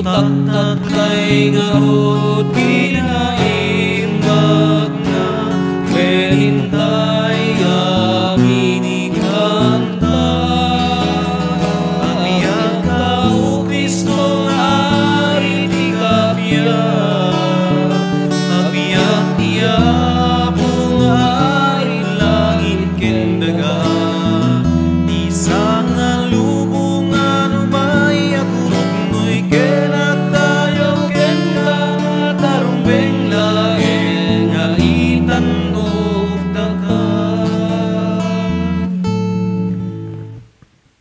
taktaklay nga rod kinaimbag na welintay amini kanta amiyag ka o Kristo nga ari ti kapya amiyag tiya po nga ari langit kendaga isang nga lubungan umay akurok no'y kenat tayo kenda tarumbeng laeng nga itanog daga.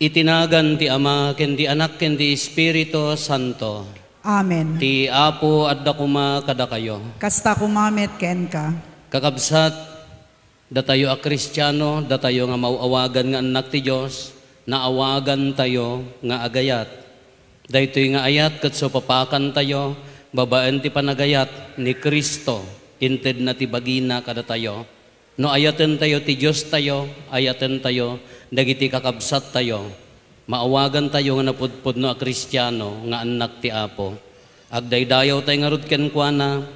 Itinagan ti Ama ken ti Anak ken ti Espiritu Santo. Amen. Ti Apo adda kuma kada kayo. Kasta kumamet ken ka. Kakabsat datayo a Kristiyano, datayo nga mauawagan nga anak ti Dios, naawagan tayo nga agayat. Daytoy nga ayat ket so papakan tayo, babaen ti panagayat ni Kristo, inted na ti bagina kada tayo. No ayaten tayo ti Dios tayo, ayaten tayo dagiti kakabsat tayo. Maawagan tayo nga napudpud no a Kristiyano nga anak ti Apo. Agdaydayaw tayo nga rod ken kuana,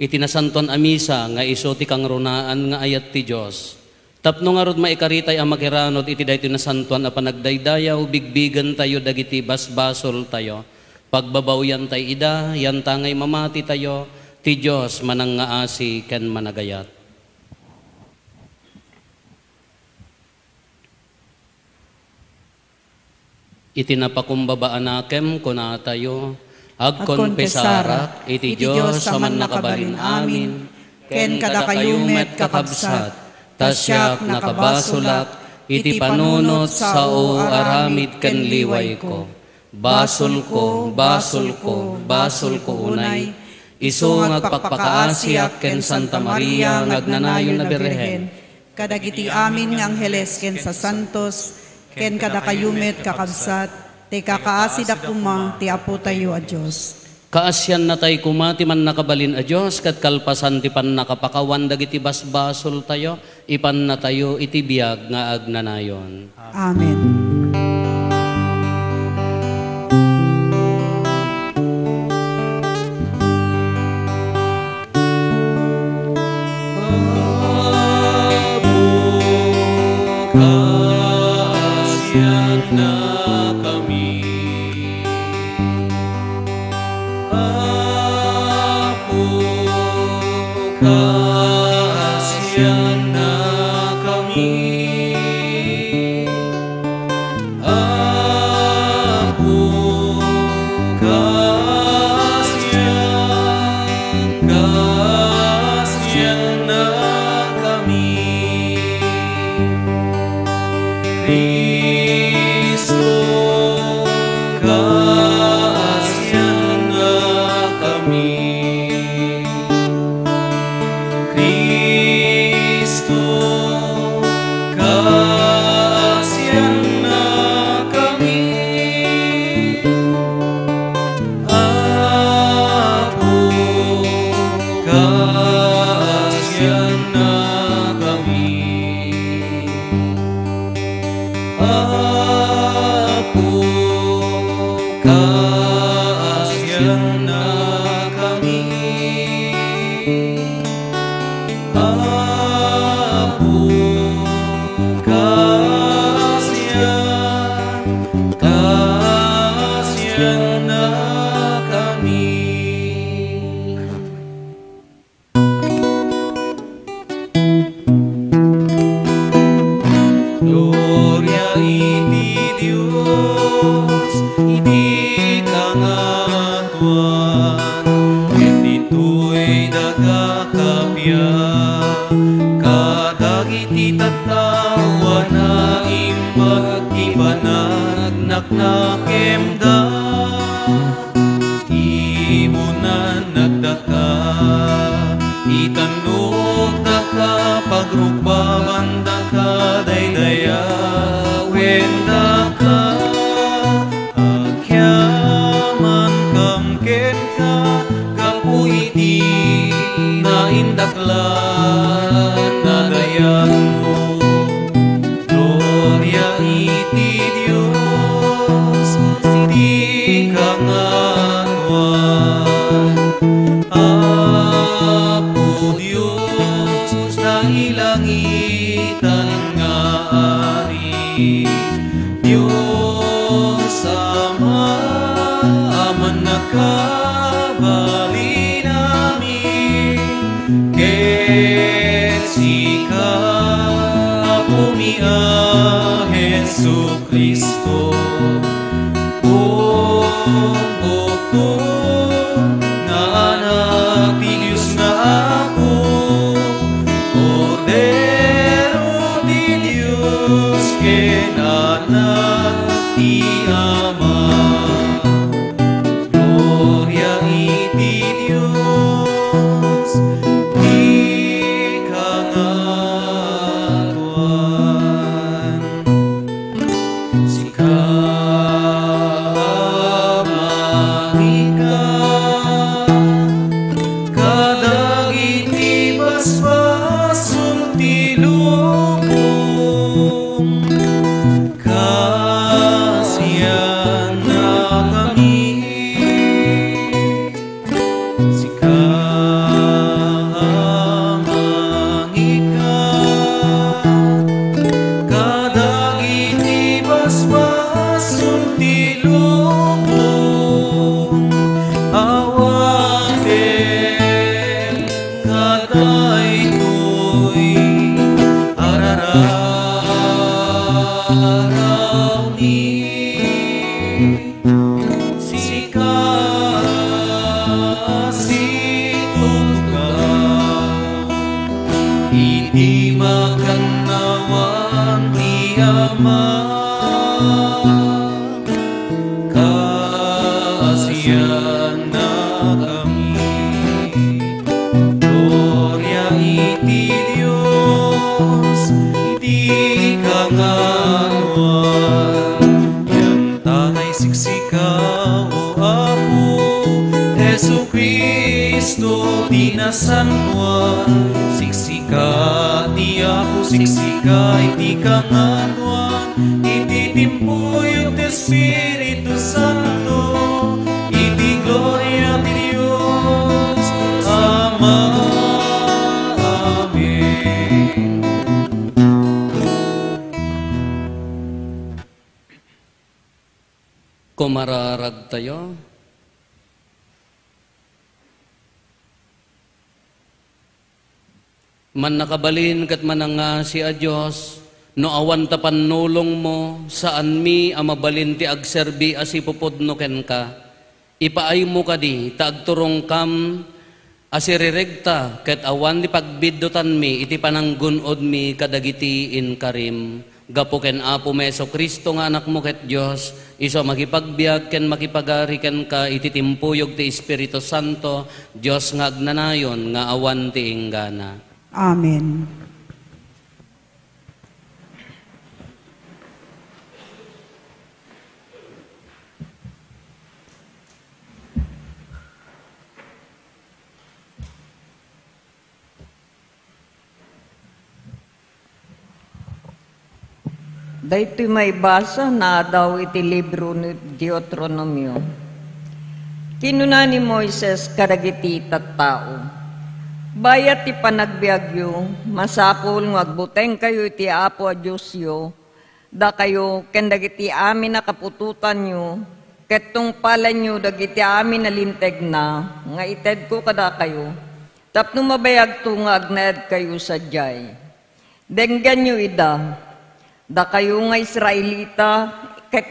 itinasanton a misa nga iso ti kangrunaan nga ayat ti Dios. Tapno nga rod maikaritay ang makiranod iti daytoy na santuan a panagdaydayaw bigbigan tayo dagiti basbasol tayo. Pagbabawyan tayo ida, yan tangay mamati tayo, ti Dios manang nga asi ken managayat. Itinapakumbabaan nakem kuna tayo, agkonpesarak, iti Diyos sa man nakabalin amin, ken kada kayumet kakabsat, tasyak nakabasulak, iti panunot sa o aramid ken liway ko. Basol ko, basol ko, basol ko unay, iso ngagpakpakaasiak ken Santa Maria ngagnanayon na Birhen, kadagiti amin nga angheles ken sa santos, ken kada kayumet kakabsat, ti kakaasid akuma ti Apo tayo a Dios. Kaasyan na tayo kuma ti man nakabalin a Dios ket kalpasan ti pan nakapakawan dagiti basbasol tayo, ipan na tayo iti biag nga agnanayon. Amen. Na kami Apo kaasyan na kami Apo kaasyan na kami Gloria iti Dios, di ka nga kabali namin, ket sika pumia Jesu Kristo. Bukto nga anak ti Diyos na ako, Kordero ti Diyos, ken anak ti Ama. Gloria iti Diyos, di kangatuan. Sika manika, kadagiti basbasol ti lubong, kasiyan na kami. Sika mangika, kadagiti basbasol ti lubong, awaten kadaytoy arararaw ni sika situtugaw, iti makannawan ti Ama. Kasiyan na kami. Gloria iti Diyos, di kangatuan. Yan tanay siksikaw o ako, Jesu Kristo di nasantuan. Siksika di ako, siksika iti kangatuan. Iti timpuyot Espiritu Santo, iti gloria ti Diyos Ama. Amen. Kumararag tayo. Man nakabalin kat mananga si a Diyos, no awan tapan nulong mo, saan mi amabalin ti agserbi asipupod no ken ka. Ipaay mo kadi, taagturong kam, asiriregta, ket awan di pagbiddutan mi, iti pananggunod mi kadagiti in karim. Gapo ken Apo Meso Kristo nga anak mo ket Diyos, iso makipagbiag ken makipagari ken ka, iti timpuyog ti Espiritu Santo, Diyos nga agnanayon nga awan ti inggana. Amen. Dahito may basa na daw iti libro ni Deuteronomio. Kinuna ni Moises kadagiti tattao. Bayat ti panagbiagyo, masapul ng agbuteng kayo iti Apo a Diyosyo, da kayo ken dagiti amin na kapututan nyo, ket tungpalan nyo dagiti amin na linteg na, nga ited ko kada kayo, tapno mabayag to nga agned kayo sa jay. Denggan nyo ida, da kayo nga Israelita, ket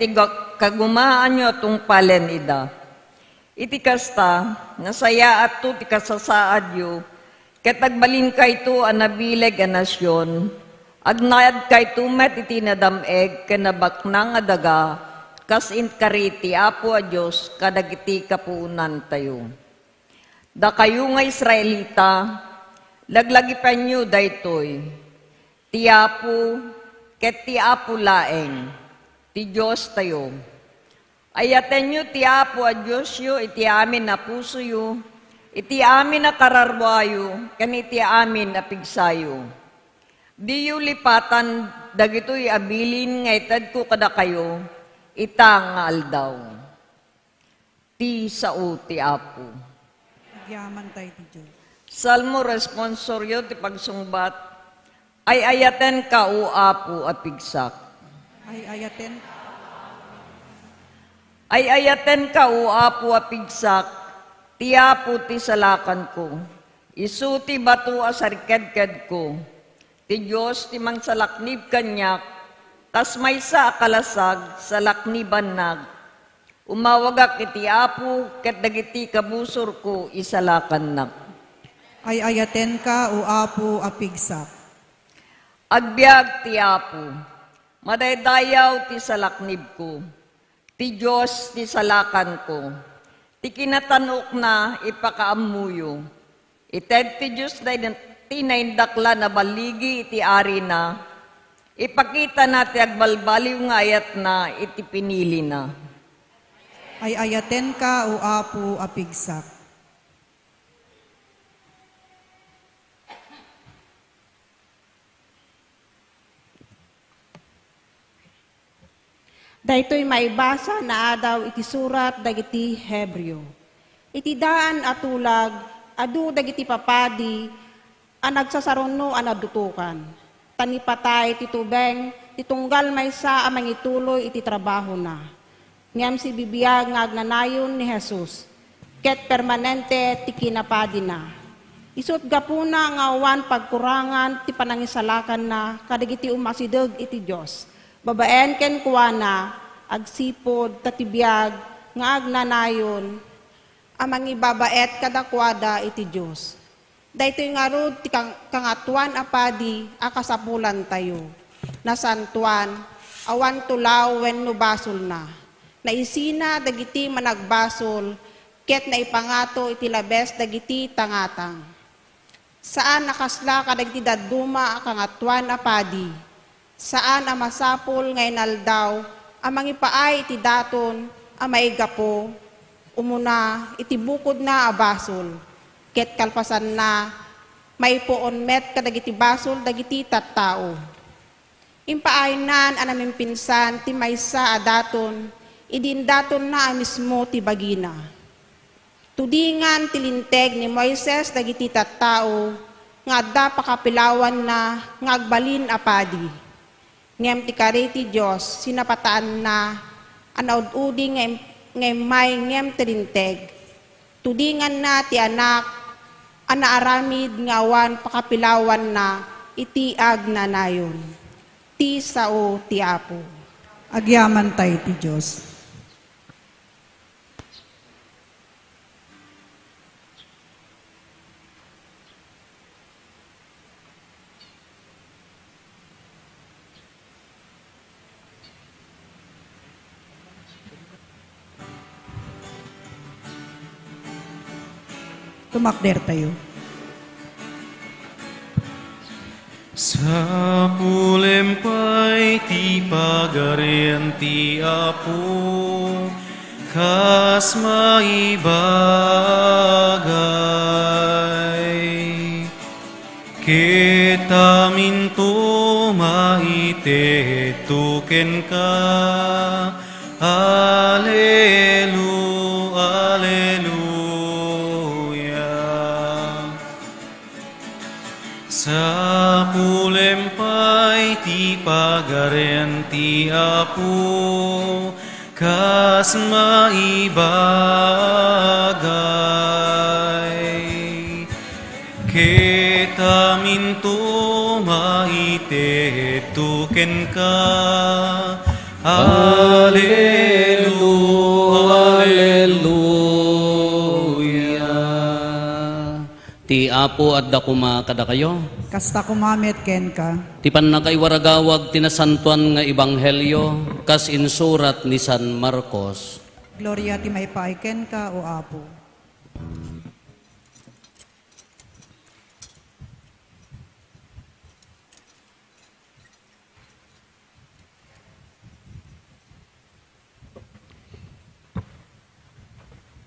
kagumaan nyo atong palen ida. Iti kasta, nasaya at to ti kasasaad yo, ket agbalin kayto a nabileg a nasyon, agnayad kayto met iti nadameg ken nabaknang a daga, kas inkariti Apo a Diyos kadagiti kapuunan tayo. Da kayo nga Israelita, laglagipan nyo daytoy, ti Apo ket ti Apo laeng, ti Diyos tayo. Ayaten nyo ti Apo a Diyos yo, iti amin na puso yo, iti amin na kararwayo, ken iti amin na pigsayo. Di yu lipatan, dagitoy abilin nga ited ko kada kayo, ita nga aldaw. Ti sao ti Apo. Yaman tayo ti Diyos. Salmo responsoryo ti pagsungbat, ay ayaten ka, O Apo, a pigsak. Ay ayaten. Ay ayaten ka o apo apigsak, ti apo ti salakan ko. Isu ti batu asariked-ked ko. Ti Diyos ti mangsalaknib kanyak, kas maysa akalasag sa lakniban nag. Umawagak iti apo, ket dagiti kabusor ko isalakan nak. Ay ayaten ka o apo apigsak. Agbyag ti apo, madaydayaw ti salaknib ko. Ti Diyos ti salakan ko. Ti kinatanok na ipakaamuyo. Ited ti Diyos na tinaindakla na baligi iti ari na. Ipakita na ti agbalbaliw nga ayat na iti pinili na. Ay ayaten ka o apo apigsak. Daytoy maibasa na adaw iti surat dagiti Hebreo. Iti daan atulag, adu dagiti papadi, ang nagsasaruno ang nadutukan. Tanipatay ti tubeng, titunggal maysa amang ituloy iti trabaho na. Ngam si bibiyag nga agnanayon ni Jesus, ket permanente ti kinapadi na. Isut gapuna nga awan pagkurangan ti panangisalakan na kadagiti umasideg iti Dios. Babaen ken kuana agsipod tatibiyag nga agnanayon amang ibabaet kadakwada iti Dios. Daytoy nga rod ti kangatuan apadi akasapulan tayo. Nasantuan awan tulaw wenno basol na. Naisina dagiti managbasol ket naipangato iti labes dagiti tangatang. Saan nakasla kadagiti dadduma kangatuan apadi. Saan ang masapol ngayon aldaw, ang mangipaay iti daton, ang maigapo, umuna iti bukod na abasol, ket kalpasan na, may poon met kadagiti basol dagiti tattao. Impaaynan anaming pinsan ti maysa adaton, idin daton na mismo ti bagina. Tudingan tilinteg ni Moises dagiti tattao, nga adda pakapilawan na ngagbalin apadi. Ngem ti kari ti Diyos, sinapataan na, anaud-udi ngem may ngem tilinteg. Tudingan na ti anak, anaaramid ngawan pakapilawan na, itiag na nayon. Ti sao ti apo. Agyaman tayo ti Diyos. Tumakder tayo. Sa pulempay ti pagarian ti Apo, kas maibagay. Kitamin to maitetuken ka, Alleluia, Alleluia. Sa pulempay ti pagarian ti Apo, kas maibagay. Kitamin to maitetuken ka, Alleluia, Alleluia. Ti Apo at dakuma kada kayo. Kasta kumamit ken ka. Ti pannakaiwaragawag tinasantuan nga ebanghelyo kas insurat ni San Marcos. Gloria ti maipaay ken ka o apo.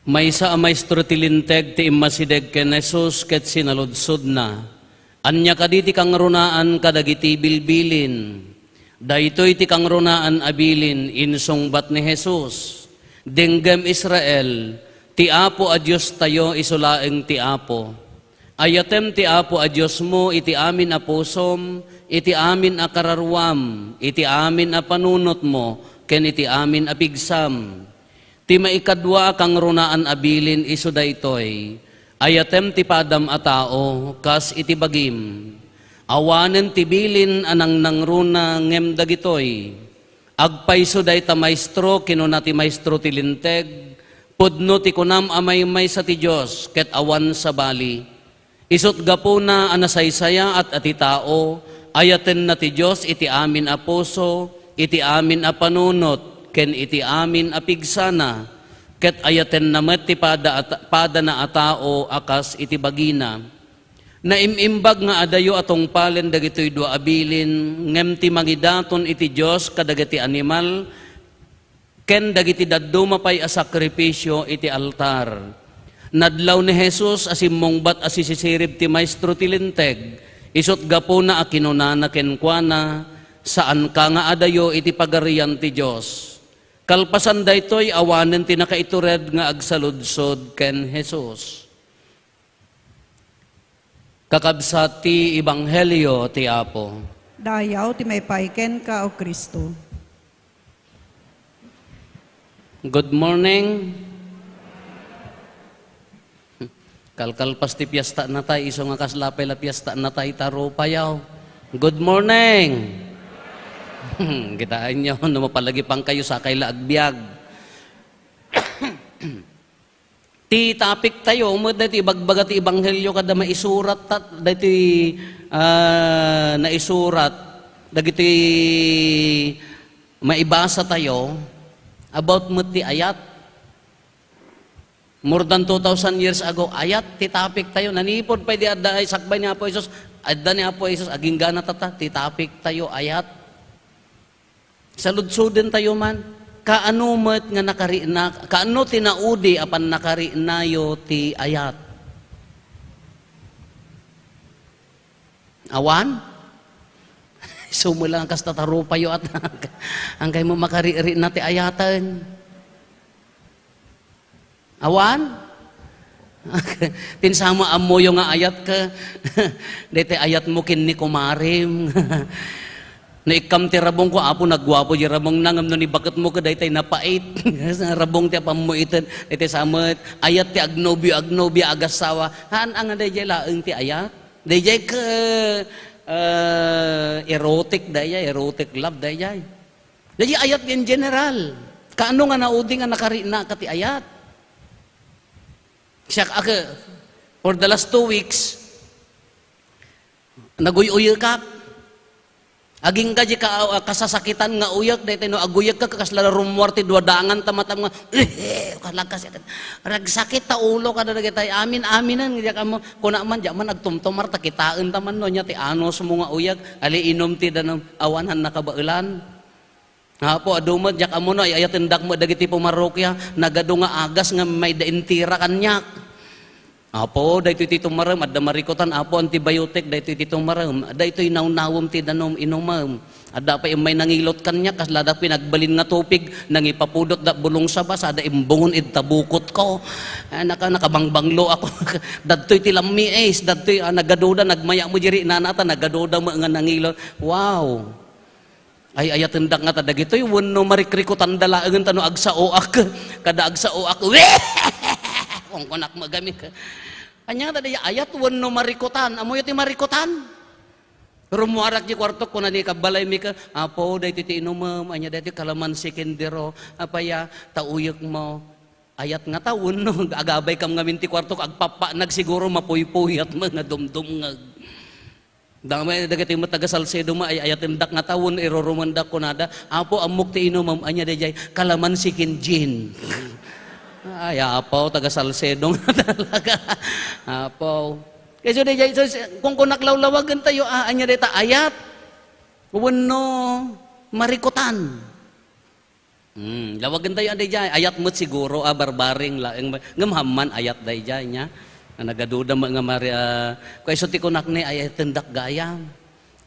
Maysa a maestro tilinteg ti immasideg ken Jesus ket sinaludsod na. Anya kaditi kang runaan kadagiti bilbilin. Daytoy ti kang runaan abilin insungbat ni Jesus. Denggem Israel, ti Apo a Dios tayo isulaeng ti Apo. Ayatem ti Apo a Dios mo iti amin a pusom, iti amin a kararwam, iti amin a panunot mo, ken iti amin a pigsam. Ti maikadwa kang runaan abilin iso daytoy, ayatem ti padam a tao, kas iti bagim. Awanen ti bilin anang nangruna ngem dagitoy. Agpaiso day ta maestro, kinuna ti maestro ti linteg, pudno ti kunam amay sa ti Diyos, ket awan sa bali. Isot gapuna anasaysaya at ati tao, ayaten na ti Diyos iti amin a puso, iti amin a panunot, ken iti amin a pigsana, ket ayaten namet ti pada na a tao akas iti bagina. Naimimbag nga adayo atong palen dagitoy dua abilin, ngem ti magidaton iti Diyos kadagiti animal, ken dagiti dadduma pay a sakripisyo iti altar. Nadlaw ni Jesus asimmongbat asisisirib ti maestro ti linteg, isot gapuna a kinunana kenkwana, saan ka nga adayo iti pagarian ti Diyos. Kalpasan daytoy awanen ti nakaitured nga agsaludsod ken Jesus. Kakabsat ti Ebanghelyo ti Apo. Dayaw ti may paiken ka o Kristo. Good morning. Kalkalpas ti piyesta na tayo, iso nga kaslapay la piyesta na tayo, taro payaw. Good morning. Kitaan nyo, numapalagi pang kayo sa kaila agbyag. Ti topic tayo, mo dati ibagbaga ti Ebanghelyo kada maisurat dati naisurat dagiti maibasa tayo about mo ti ayat. More than 2,000 years ago, ayat ti topic tayo. Nanipod pa di adda ay sakbay ni Apo Isus, adda ni Apo Isus aging gana tata ti topic tayo ayat. Saludsuden tayo man. Kaano met nga nakariina, kaano tinaudi apan nakariinayo ti ayat? Awan? Sumulang kas tatarupayo at ang kay mo makariri na ti ayatan. Awan? Tinsama amoyo nga ayat ka. Dete ayat mo kin ni kumarim. Na ikam ti rabong ko, apo nagwapo di rabong nangam no ni bakit mo ka daytay napait. Rabong ti apam mo itin, daytay samet, ayat ti agnobyo agasawa. Haan ang dayjay laeng ti ayat? Dayjay ka erotic love dayjay. Dayjay ayat in general. Kaano nga naudi nga nakarina ka ti ayat? Siya for the last 2 weeks, naguy-uy ka. Aging ka di kasasakitan nga uyak, dahil no aguyag ka kakasla rumwar ti duwadangan tamatam nga, kalagkas ito. Ragsakit ta ulo ka na nagitay, aminan, nga mo, kuna man, di man nagtumtumar, takitaan taman no, niya ti anos mo nga uyak, ali inom ti danang awanan nakabailan. Hapo, adumad, di mo no, ayatindak mo, dagiti pumarokya, nagado nga agas nga may daintira kanyak. Apo, daytoy ti tumaram, adda marikutan, apo antibiotic, daytoy ti tumaram, daytoy naunawom ti danom inumam. Adda pa may nangilot kanya, kaslada pinagbalin nga tupig, nangipapudot da bulong sa bas, ada imbungon itabukot ko. Nakabangbanglo ako. Dadtoy ti lami ace, dadtoy nagaduda, nagmaya mo jiri nanata, nagaduda mo nga nangilot. Wow! Ay ayatendak nga tadagitoy, wano marikrikutan dalaangan tano agsaoak, kada agsaoak, kung kunak magamit ka. Anya tadi ayat wano marikutan, amo yati marikutan. Rumuarak di kwarto ko na di kabalay mi ka, apo dahi titi inumam, anya dahi kalaman sikindero, apaya tauyok mo. Ayat nga ta wano, agabay kam ngamin ti kwarto, agpapa nagsiguro mapuy-puyat mga dumdum nga. Damay dagiti mo taga Salcedo ma ay ayatendak nga tawon irorumandak ko nada, apo amok ti inumam, anya dahi kalaman sikinjin. Ay, apaw, taga Salcedo nga talaga. Apaw. Kasi kung naklawlawagan tayo, anya dita ayat, wano marikutan. Lawagan tayo anday dyan, ayat mo't siguro, barbaring, ngamaman ayat day dyan niya. Nagaduda mga kung iso ti kunak ni ayat tendak gayam.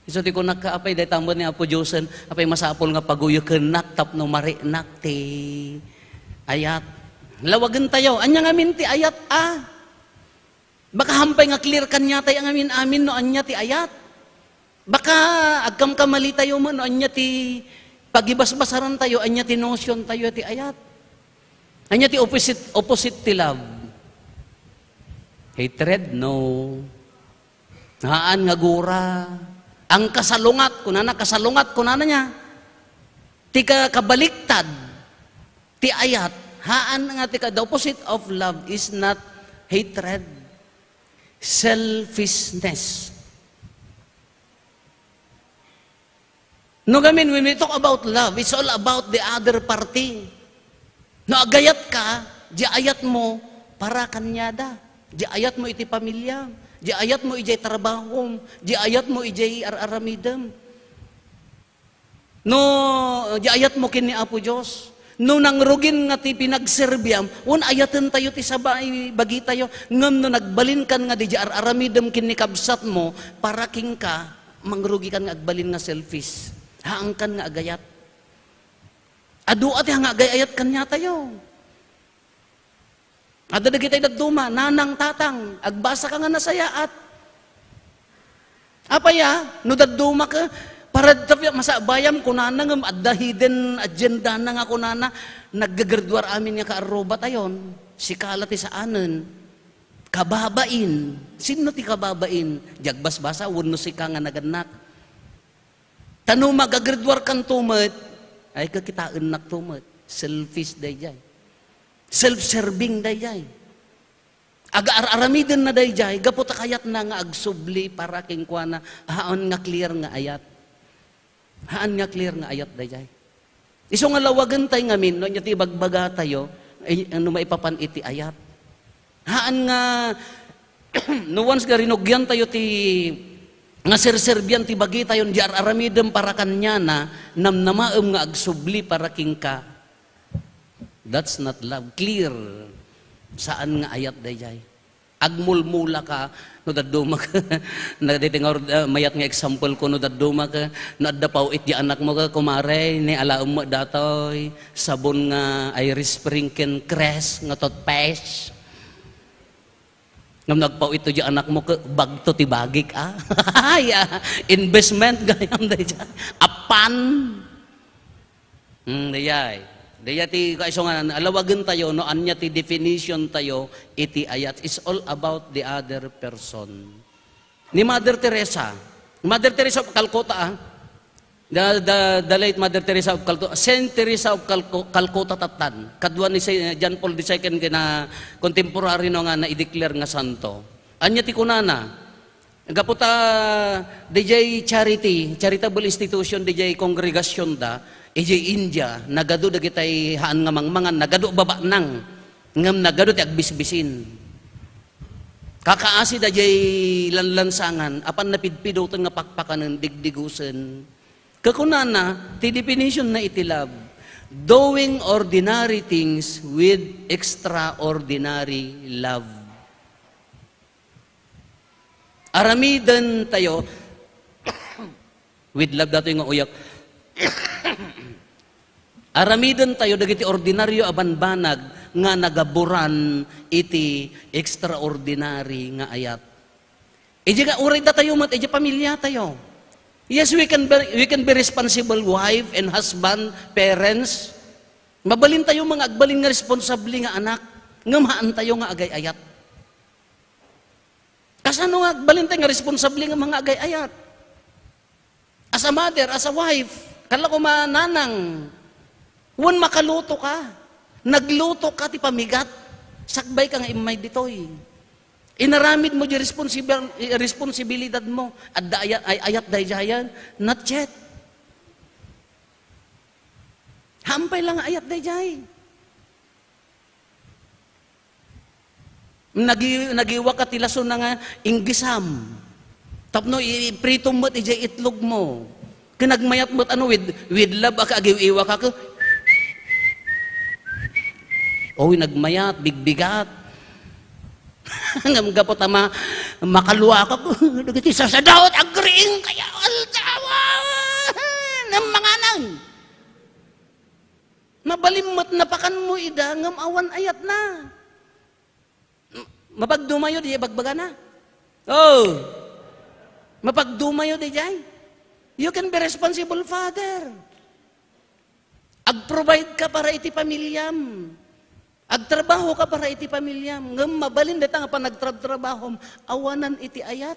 Iso ti kunak ka, apay, day tambon ni Apo Josen, apay masapol nga paguyo kenak, tapno marinak ti ayat. Lawagan tayo, anya ngamin ti ayat Baka hampay nga clear kanya tayo ang amin no anya ti ayat. Baka agkam kamali tayo mo no anya ti pagibasbasaran tayo, anya ti notion tayo ti ayat. Anya ti opposite ti love. Hatred, no. Haan nga gura. Ang kasalungat, kunana niya. Ti kabaliktad, ti ayat. Haan nga ti the opposite of love is not hatred. Selfishness. No, gamin, when we talk about love, it's all about the other party. No, agayat ka, di ayat mo para kanyada. Di ayat mo iti pamilya. Di ayat mo ijay trabahom. Di ayat mo ijay aramidam. No, di ayat mo kini Apo Diyos. No, nangrugin nga ti pinagserbyam, ayatan tayo ti sabay, bagi tayo. Ngam no, nagbalin kan nga di aramidam kini kabsat mo, para king ka, mangrugi kan nga agbalin nga selfish. Haang kan nga agayat. Adu at nga agayat kanya tayo. Ada dagi tayo nagduma, nanang tatang, agbasa ka nga nasayaat. Apaya, no daduma ka, para masabayam kunana ngam adda hidden agenda na nga kunana, naggagraduar amin nga kaaroba tayon, si kalati sa anen, kababain. Sino ti kababain? Jagbas-basa, wano si ka nga naganak. Tano magagraduar kan tumet, ay kakitaan nak tumet. Selfish dayjay. Self-serving dayjay. Aga-aramidin na dayjay, gapot kayat na nga agsubli para king kuana, haan nga clear nga ayat. Haan nga clear nga ayat dayjay. Iso nga lawagan tayo ngamin, no, ti bagbaga tayo, ay, ano maipapan iti ayat. Haan nga, no once nga rinugyan tayo ti, nga serserbian ti bagi tayo, di aramidem para kanya na, namnamaem nga agsubli para king ka. That's not love. Clear. Saan nga ayat dayjay? Agmulmula ka, no daduma ka, naditingaw mayat nga example ko, no daduma ka, no addapaw iti anak mo ka, kumare, ni alaam mo datoy, sabon nga Irish Sprinkin Crest, nga toothpaste. Ngam nagpaw ito di anak mo ka, bagto ti bagik, investment, gayam dayjay. Apan. Dayjay. Daya ti kaiso nga alawagan tayo no anya ti definition tayo iti ayat is all about the other person. Ni Mother Teresa of Calcutta, the late Mother Teresa of Calcutta, Saint Teresa of Calcutta tatan. Kadwa ni John Paul II kina contemporary no nga na i-declare nga santo. Anya ti kunana gaputa DJ charitable institution DJ congregation da EJ India, nagado da kitay haan nga mangmangan, nagado baba nang, ngam nagado ti agbisbisin. Kakaasi da jay lanlansangan, apan napidpido nga pakpakanan, digdigusen. Kakunana, ti definition na iti love, doing ordinary things with extraordinary love. Aramidan tayo, with love dato yung uyak, aramidan tayo dagiti ordinaryo abanbanag nga nagaburan iti extraordinary nga ayat. Iji nga uray da tayo mat iji pamilya tayo. Yes, we can be responsible wife and husband, parents. Mabalin tayo mga agbalin nga responsable nga anak. Ngamaan tayo nga agay ayat. Kasano nga agbalin tayo nga responsable nga mga agay ayat? As a mother, as a wife, kala ko mananang, wan makaluto ka, nagluto ka ti pamigat, sakbay ka nga imay ditoy. Inaramid mo di responsibilidad mo, at ayat dayjayan, not yet. Hampay lang ayat dayjay. Nagiwa ka tilaso na nga inggisam. Tapno iprito mo't ijay itlog mo. Kinagmayat mo't ano with love aka agiw-iwa ka ko. Oy nagmayat bigbigat. Ngam gapot ama makaluwa ka ko. Dagiti sa daot agreeing kaya altawa. Nam manganan. Mabalimot napakan mo ida ngam awan ayat na. Mapagdumayo di bagbaga na. Oh. Mapagdumayo di jay. You can be responsible father. Ag-provide ka para iti pamilyam. Agtrabaho ka para iti pamilya. Ngam mabalin deta nga pa nagtrabaho, awanan iti ayat.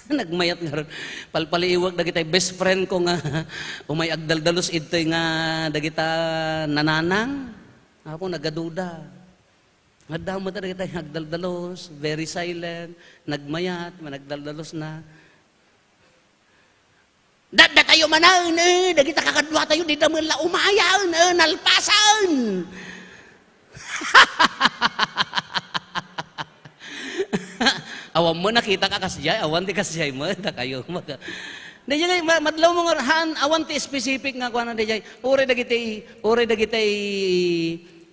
Nagmayat nga ron. Palpaliiwag dagita best friend ko nga umay agdaldalos ito nga dagita nananang. Ako nagaduda. Ngadamo ta dagita agdaldalos, very silent, nagmayat, managdaldalos na. Dada tayo manan, dagita kakadwa tayo, di damon la umayan, nalpasan. Awan mo nakita ka kasjay, awan ti kasjay mo, da kayo maga. Dayay madlaw mo nga han, awan ti specific nga kuan dayay. Ore dagiti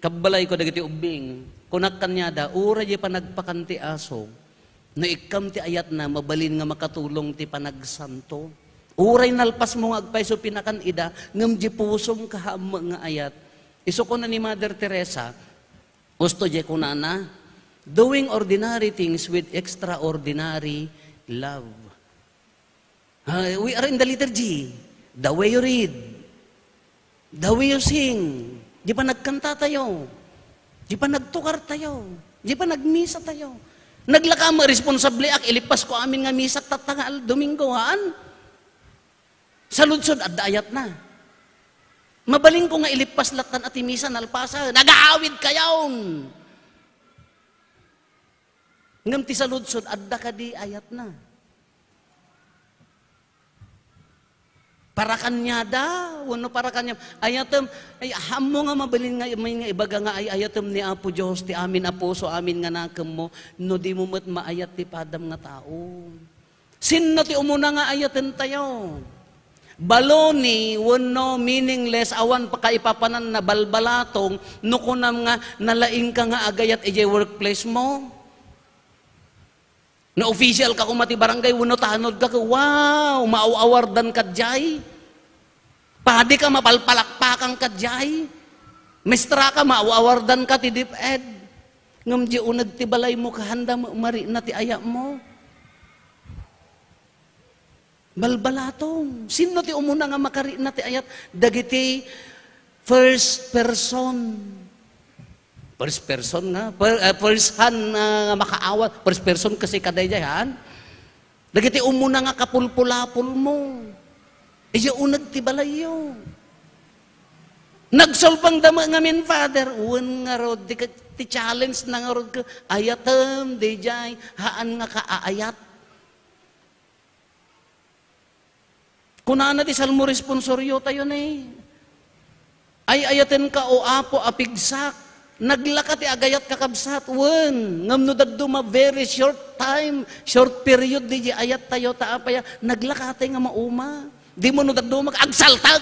kabalay ko dagiti ubing. Kunak kanyada, ore di pa nagpakanti aso. No ikam ti ayat na mabalin nga makatulong ti panagsanto. Uray nalpas mo nga agpay so pinakan ida, ngam di pusom kaham nga ayat. Iso ko na ni Mother Teresa, gusto di ko na, doing ordinary things with extraordinary love. We are in the liturgy. The way you read, the way you sing, di pa nagkanta tayo, di pa nagtukar tayo, di pa nagmisa tayo. Naglakama responsable ak, ilipas ko amin nga misa tatangal Domingohan. Sa lunsod, adayat na. Mabaling ko nga ilipas latan at imisa nalpasa, nag-aawid kayaon. Ngam ti sa lunsod, adda ka di ayat na. Para kanya da, wano para kanya, ayatem, ay hamo nga mabalin nga, may nga ibaga nga ay ayatem ni Apo Diyos, ti amin Apo, so amin nga nakam mo, no di mo mat maayat ti padam nga tao. Sin ti umuna nga ayaten tayo. Baloni, wano, meaningless, awan pa kaipapanan na balbalatong, no kunam nga, nalaing ka nga agayat ijay workplace mo. Na official ka kumati barangay, wano tanod ka, wow, maawawardan ka jay. Padi ka mapalpalakpakan ka jay. Mestra ka, maawawardan ka ti DepEd. Ngam di unag ti balay mo, kahanda mo, mari na ti aya mo. Balbalatong. Sino ti umuna nga makari na ti ayat? Dagiti first person. First person nga. First hand nga makaawat. First person kasi kadaydayan. Dagiti umuna nga kapulpulapul mo. Iya unag ti balayo. Nagsolpang dama nga min father. Uwan nga rod. Ti challenge na nga rod ka. Ayatem, dayjay. Haan nga kaayat. Kunana ti salmo responsoryo tayo na eh. Ay ayaten ka o Apo apigsak. Naglaka ti agayat kakabsat. Wen, ngam no daddo ma very short time, short period di ayat tayo taapaya. Naglaka tayo nga mauma. Di mo no daddo agsaltak.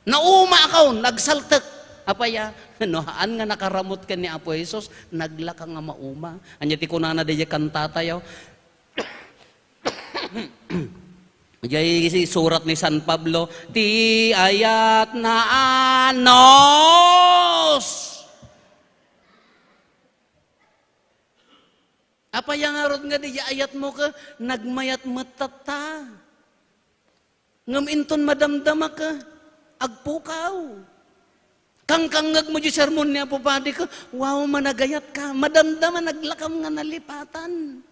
Nauma akaw, nagsaltak. Apaya, nohaan nga nakaramot ka ni Apo Jesus, naglaka nga mauma. Anya ti kunana di kanta tayo. Jay surat ni San Pablo, ti ayat na anos. Apa yang arot nga di ayat mo ka, nagmayat matata. Ngam inton madamdama ka, agpukaw. Kangkangag mo di sermon niya po padi ka, wow managayat ka, madamdama naglakam nga nalipatan.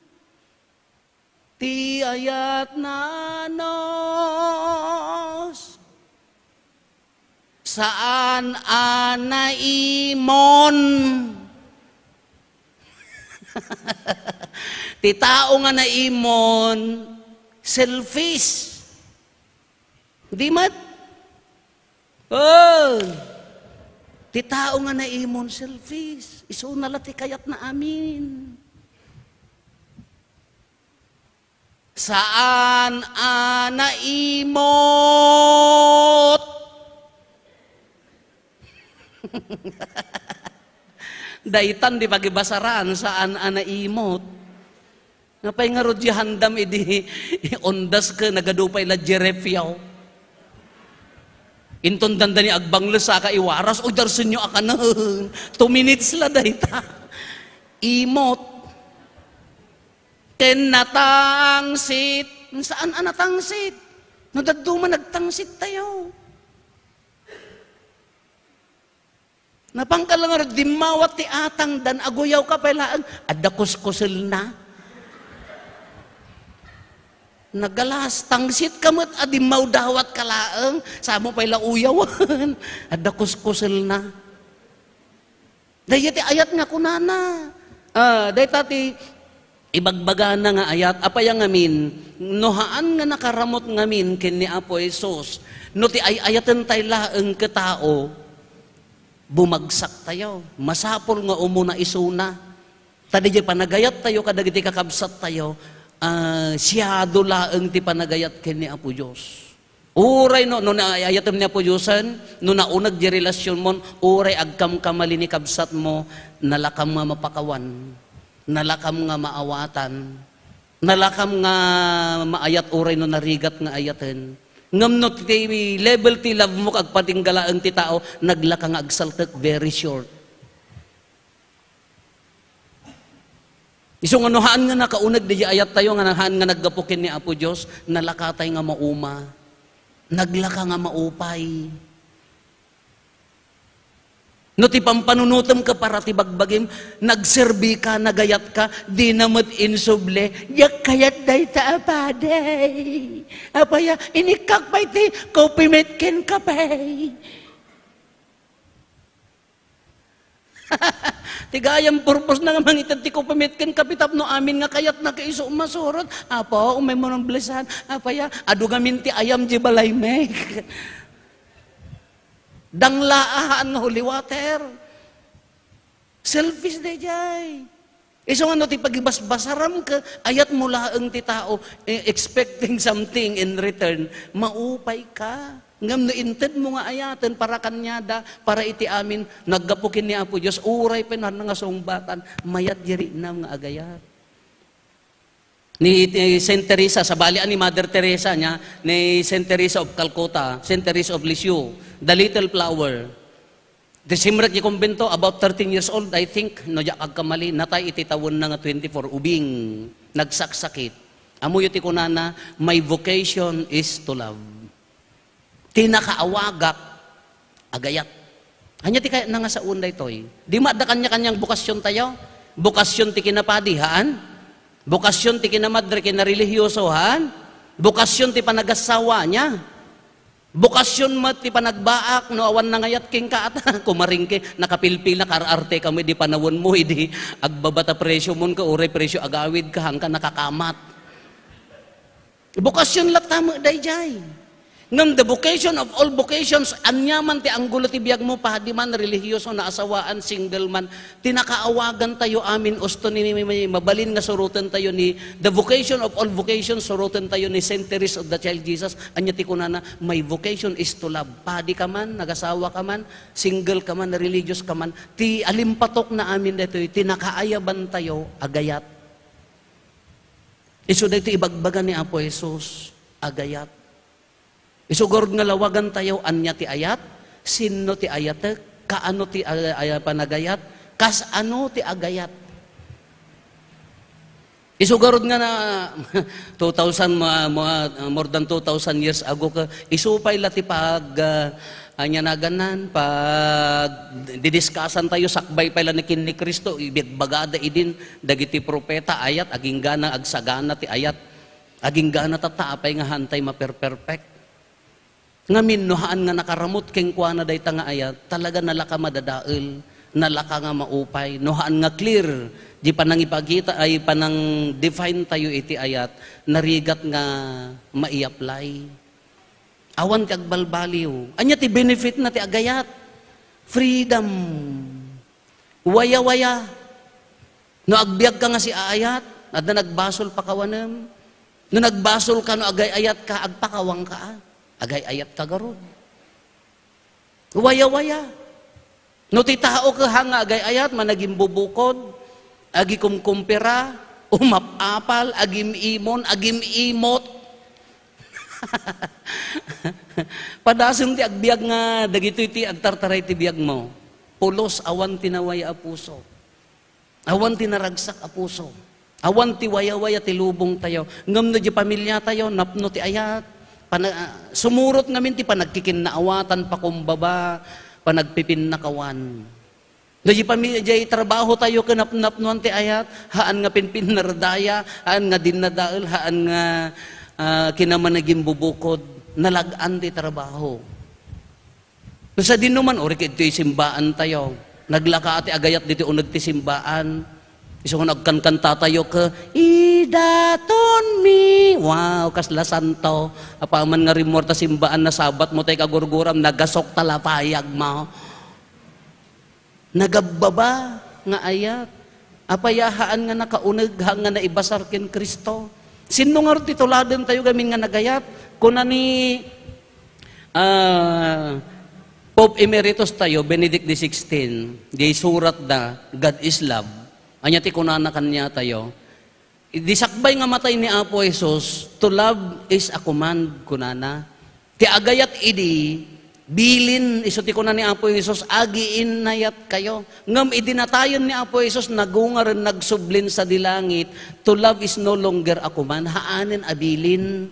Ti ayat nanos saan anaimon ti tao nga naimon selfish di mat oh ti tao nga naimon selfish iso nalati kayat na amin. Saan anaimot? Daitan di pagibasaran saan anaimot. Ngapay nga rodya handam idi ondas ka nagadupay la jerefyaw. Inton dandani agbangles sa ka iwaras o darsun nyo akanan. 2 minutes la dayta. Imot. Ken natangsit. Saan anatangsit? No daduma nagtangsit tayo. Napangkalangar di mawat ti atang dan aguyaw ka pala adda kuskusil na. Nagalas tangsit kamot adi mawdawat kalaeng samo pala uyawan adda kuskusil na. Dayati ayat nga kunana. Daytati ibagbaga na nga ayat apaya ngamin nohaan nga nakaramot ngamin ken ni Apo Jesus. No ti ay ayatan tay laeng ketao bumagsak tayo. Masapol nga umuna isuna. Tadi di panagayat tayo kadagiti kakabsat tayo. Siyado laeng ti panagayat ken ni Apo Dios. Uray no naayatem ni Apo Diosan, no naunag di relasyon mo, uray agkam kamali ni kabsat mo, nalakam nga mapakawan, nalakam nga maawatan, nalakam nga maayat uray no narigat nga ayaten. Ngam no ti level ti love mo kag patinggalaeng ti tao, naglaka nga agsaltek very short. Iso nga nohaan nga nakaunag di ayat tayo nga nahaan nga naggapukin ni Apo Dios, nalakatay nga mauma. Naglaka nga maupay. No ti pampanunutom ka para ti bagbagim, nagserbi ka, nagayat ka, di namot insuble, yak kayat day ta apaday. Apaya, inikak pa'y ti, kopimetken ka pa'y. Tigayang purpose na nga mangitan ti kopimetken kapitap no amin nga kayat na kaiso umasurot. Apo, umay mo ng blesahan. Apaya, adu gamin ti ayam di balay mek. Danglaahan nga holy water. Selfish day jay. Iso nga no ti pagibasbasaram ka, ayat mo laeng ti tao, expecting something in return, maupay ka. Ngam no inted mo nga ayatan para kanyada, para iti amin, naggapukin ni Apo Diyos, uray penan nga sumbatan, mayat diri na nga agayat. Ni Saint Teresa, sa balian ni Mother Teresa niya, ni Saint Teresa of Calcutta, Saint Teresa of Lisieux, the little flower. Desimret ni kumbento, about 13 years old, I think, no jak agkamali, natay ititawon na nga 24, ubing, nagsaksakit. Amuyo ti kunana, my vocation is to love. Tinakaawagak, agayat. Hanya ti kaya na nga sa unday toy. Di maada kanya-kanyang bukasyon tayo. Bukasyon ti kinapadihaan. Bukasyon ti kinamadre kinarelihiyosohan. Bukasyon ti panagasawa niya. Bukasyon mo ti panagbaak, no awan na ngayat king kaata. Kumaringke, nakapilpil na kararte kami di panawon mo, hindi agbabata presyo mo ka, ure presyo agawid ka, hangka nakakamat. Bukasyon latamo day jay. Ngam the vocation of all vocations, anyaman ti anggulo ti biyag mo, pahadi man, relihiyoso na asawaan, single man, tinakaawagan tayo amin, usto ni mabalin nga surutan tayo ni, the vocation of all vocations, surutan tayo ni Saint Teresa of the Child Jesus, anya ti kunana, my vocation is to love. Pahadi ka man, nagasawa ka man, single ka man, religious ka man, ti alimpatok na amin dito, tinakaayaban tayo, agayat. Iso dito ibagbagan ni Apo Jesus, agayat. Isugurod nga lawagan tayo, anya ti ayat, sino ti ayat, kaano ti panagayat, kas ano ti agayat. Isugurod nga na 2,000, more than 2,000 years ago ka, isupay lati pag anya naganan, pag didiskasan tayo, sakbay pala ni kin ni Kristo, ibigbaga idin, dagiti propeta, ayat, aging gana, agsagana ti ayat, aging gana tataapay nga hantay maperperfect. Ngamin, nohaan nga nakaramot keng kuana day nga ayat, talaga nalaka madadael, nalaka nga maupay, nohaan nga clear, di panang ipagita ay panang define tayo iti ayat, narigat nga mai-apply. Awan ti agbalbaliw. Anya ti benefit na ti agayat, freedom, waya-waya. No agbiag ka nga si ayat, at na nagbasol pakawanem, no nagbasol ka no agay-ayat ka, agpakawang ka. Agay-ayat ka garod. Waya-waya. No ti tao ka hanga agay-ayat, managing bubukod, agi kumkumpira, umapapal, agim imon, agim imot. Padasong ti agbiag nga, dagito iti agtartaray ti biag mo. Pulos, awan tinawaya a puso. Awan tinaragsak a puso. Awan ti waya-waya ti lubong tayo. Ngam no di pamilya tayo, napno ti ayat. sumurot ngamin ti panagkikinnaawatan pa kumbaba, panagpipinnakawan. Dahil jay trabaho tayo kanapnapnuan ti ayat, haan nga pinpinnardaya, haan nga dinadaal, haan nga kinamanaging bubukod, nalagaan ti trabaho. Sa din naman, orik ito simbaan tayo. Naglaka ati agayat dito unag ti simbaan. Iso nga nagkankanta tayo ka, Idaton mi. Wow, kasla santo. Apaman nga rimor ta simbaan na sabat mo tayo kagurguram, nagasok talapayag mo. Nagababa nga ayat. Apayahaan nga nakaunag nga naibasar ken Kristo. Sino nga tituladan tayo gamin nga nagayat? Kuna ni Pope Emeritus tayo, Benedict XVI, di surat na God is love. Anya ti kunana kanya tayo. Disakbay nga matay ni Apo Jesus, to love is a command kunana. Ti agayat idi, bilin, iso ti kunan ni Apo Jesus, agiin nayat kayo. Ngam idinatayon ni Apo Jesus, nagungar, nagsublin sa dilangit, to love is no longer a command, haanin abilin.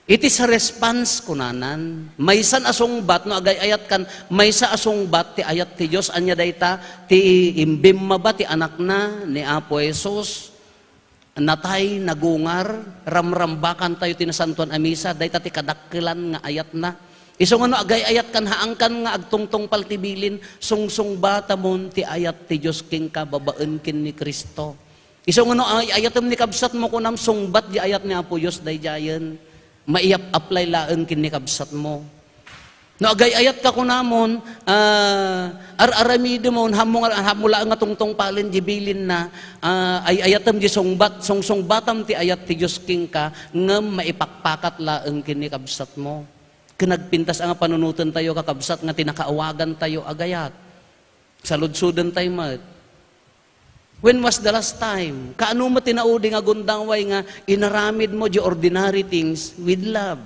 It is a response kunanan. Maysan asungbat no agay ayat kan maysa asungbat ti ayat ti Dios anya dayta ti imbimma ba ti anak na ni Apo Jesus natay nagungar ramrambakan tayo ti nasantuan a misa dayta ti kadakkelan nga ayat na. Iso nga no agay ayat kan haangkan nga agtungtong paltibilin sungsung bata mon ti ayat ti Dios king kababaen kin ni Kristo. Iso nga no ayatem ni kabsat mo kunam sungbat di ayat ni Apo Dios dayjayen. Maiap-apply laeng kinikabsat mo. No agay ayat ka kunamon, ar-aramide mo, hamula nga tungtong palin jibilin na, ay ayatem di song batam ti ayat ti Diyos king ka, ngam maipakpakat laeng kinikabsat mo. Kinagpintas ang panunutan tayo kakabsat nga tinakaawagan tayo agayat. Saludsudan tayo mat. When was the last time? Kaano mo tinaudi nga gundangway nga inaramid mo di ordinary things with love?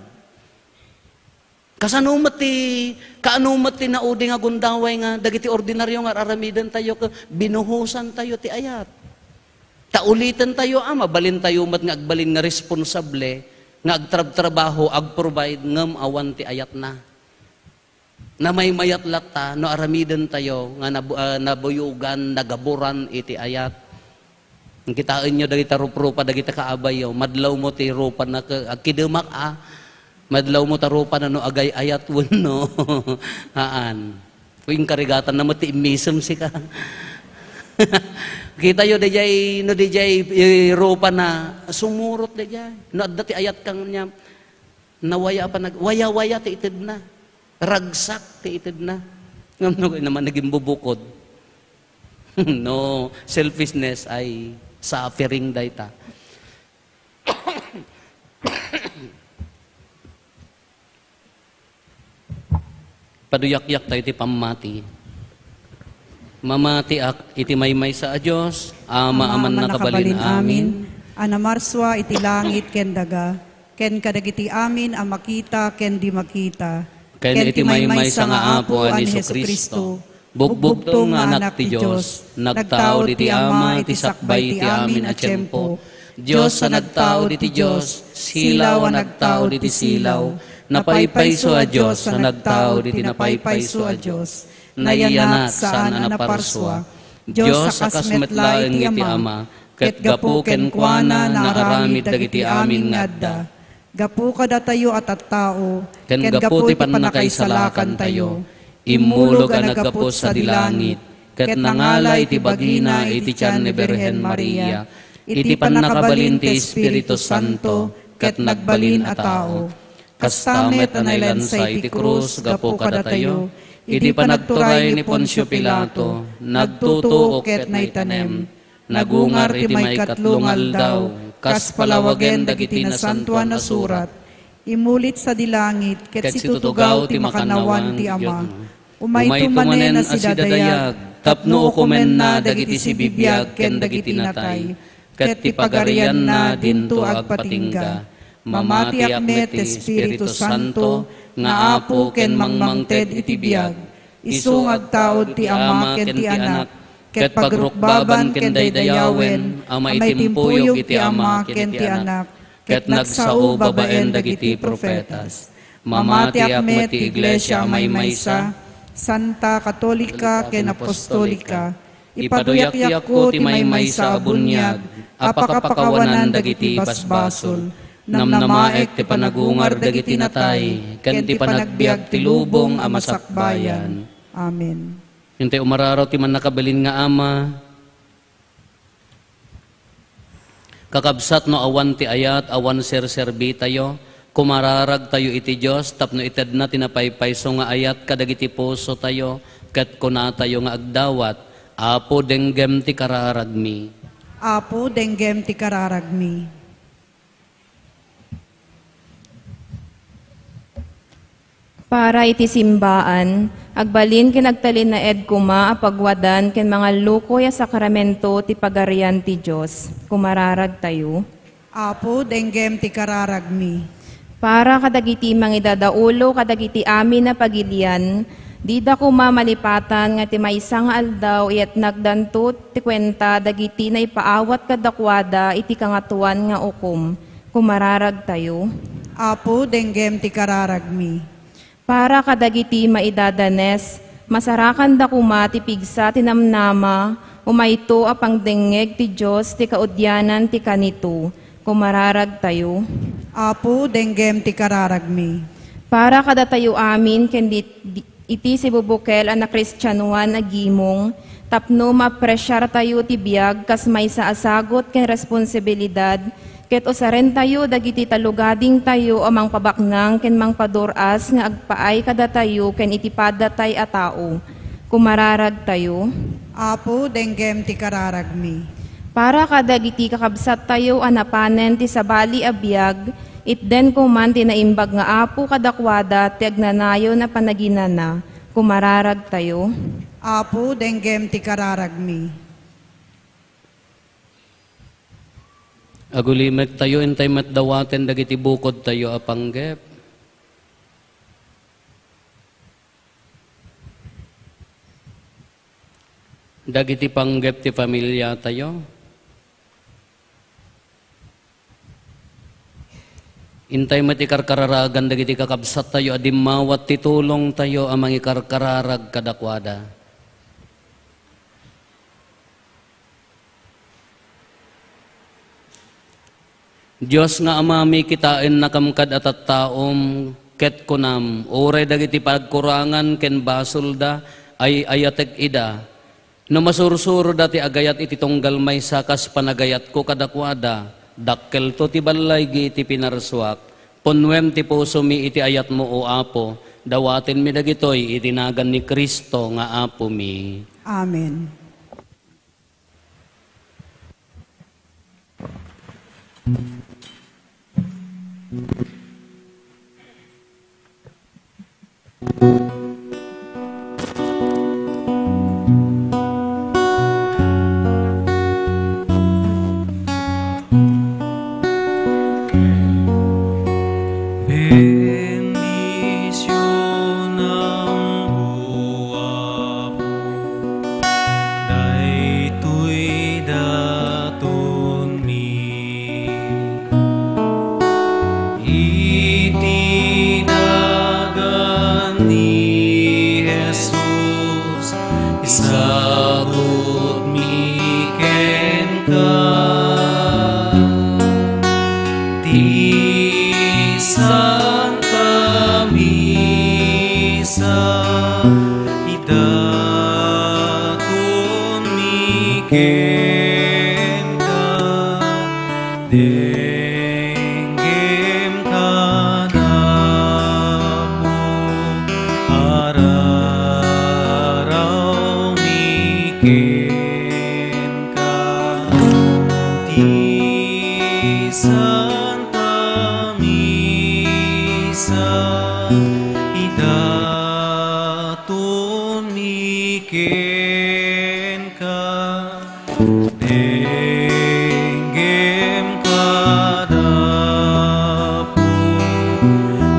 Kaano mo tinaudi nga gundangway nga dagiti ordinaryo nga aramidan tayo ka binuhusan tayo ti ayat. Taulitan tayo mabalin tayo mat nga agbalin nga responsable nga agtrabaho agprovide ngam awan ti ayat na. Na may mayat lata, no aramidan tayo, nga nabuyugan, nagaburan, iti ayat. Ang kitain nyo, dagita rupa, dagita kaabayo, madlaw mo ti rupa na kidemak madlaw mo ta rupa na no agay ayat no haan. Kuing karigatan na mo ti imisem si ka. Kita yo dejay, no dejay rupa na sumurot dejay. No adda ti ayat kang niya, nawaya pa waya-waya ti itid na. Ragsak ti itid na. Ngam naman naging bubukod. No, selfishness ay suffering dayta. Paduyak-yak tayo ti pamati. Mamati ak iti maymay sa Diyos, ama aman nakabalin amin. Anamarswa iti langit ken daga, ken kadagiti amin a makita ken di makita. Ken iti maymay sa nga apo ani Jesucristo, bugbugto nga anak ti Diyos, nagtao iti ama iti sakbay ti amin a tiyempo. Diyos sa nagtao iti Diyos, silaw a nagtao iti silaw, napaypayso a Diyos sa nagtao iti napaypayso a Diyos, nayanat saan a naparswa. Diyos sa kasmetlaeng iti ama, ket gapu ken kuana na aramid dagiti amin nga adda. Gapu kada tayo at tao, ken gapu ti panakaisalakan tayo, imulog a naggapu sa dilangit, ket nangalay ti bagina iti tiyan ni Birhen Maria, iti panakabalin ti Espiritu Santo, ket nagbalin a tao. Kastamet a nailansay iti krus, gapu kada tayo, iti panagturay ni Poncio Pilato, nagtutuok ket naitanem, nagungar iti may katlungal daw, kas palawagen dagiti nasantuan na surat, imulit sa dilangit, ket situtugaw ti makanawan ti ama. Umay tumanen na si dadayag, tapno ukumen na dagiti si bibiyag, ken dagiti natay, ket ti pagarian na dinto agpatingga. Mamati akmet Espiritu Santo, nga apo ken mangmangted iti biyag, isung agtaod ti ama ken ti anak, ket pagrukbaban ken daydayawen, amay timpuyog iti ama ken ti anak, ket nagsao babaen dagiti profetas. Mamatiak met ti iglesia maymaysa, Santa Katolika ken Apostolika, ipaduyak-yak ko ti maymaysa a bunyag, apakapakawanan dagiti basbasol, namnamaek ti panagungar dagiti natay, ken ti panagbiag ti lubong a masakbayan. Amen. Yung tayo umararaw ti man nakabilin nga ama, kakabsat no awan ti ayat, awan serserbi tayo, kumararag tayo iti Diyos, tapno ited na tinapaypayso nga ayat kadagiti puso tayo, ket kuna tayo nga agdawat, apo denggem ti kararagmi. Apo denggem ti kararagmi. Para iti simbaan, agbalin ken agtalin na ed kuma apagwadan ken mga lukoy a sakramento ti pagarian ti Dios. Kumararag tayo. Apo denggem ti kararagmi. Para kadagiti mangidadaulo kadagiti amin na pagilian, di da kuma malipatan nga ti maysa nga aldaw iyat nagdanto ti kwenta dagiti na ipaawat kadakwada iti kangatuan nga ukom. Kumararag tayo. Apo denggem ti kararagmi. Para kadagiti maidadanes, masarakan da kuma ti pigsa ti namnama, umayto apang dengeg ti Diyos ti kaudyanan ti kanito. Kumararag tayo. Apo denggem ti kararagmi. Para kada tayo amin, ken iti si bubukel na kristyanuan agimong, tapno mapresyar tayo ti biag, kas may sa asagot ken responsibilidad, ket usaren tayo dagiti talugading tayo amang pabaknang ken mang paduras nga agpaay kada tayo ken itipada tay a tao. Kumararag tayo. Apo denggem ti kararagmi. Para kadagiti kakabsat tayo anapanen ti sabali a biag, itden kuman tinaimbag nga apo kadakwada ti agnanayo na panaginana. Kumararag tayo. Apo denggem ti kararagmi. Agulimek tayo, intay matdawaten dagiti bukod tayo apanggep. Dagiti panggep ti pamilya tayo. Intay matikarkararagan dagiti kakabsat tayo, adimawat titulong tayo amang ikarkararag kadakwada. Diyos nga amami kitain nakamkad at taom ket kunam, uray dagiti pagkurangan ken basulda ay ayatek ida. No masursuro dati agayat iti tunggal may sakas panagayat ko kadakwada, dakkel to ti balay iti pinarsuak, punwem ti puso mi iti ayat mo o apo, dawatin mi dagitoy itinagan ni Kristo nga apo mi. Amen. Bendisyon ang buwapo, daytoy daton mi. Itinagan ni Jesus, isagot mi ken ka. Ti Santa Misa, idaton mi ken ka, denggem ka namo, araraw mi ken ka. Ti Santa Misa, idaton mi ken ka, denggem ka dapo,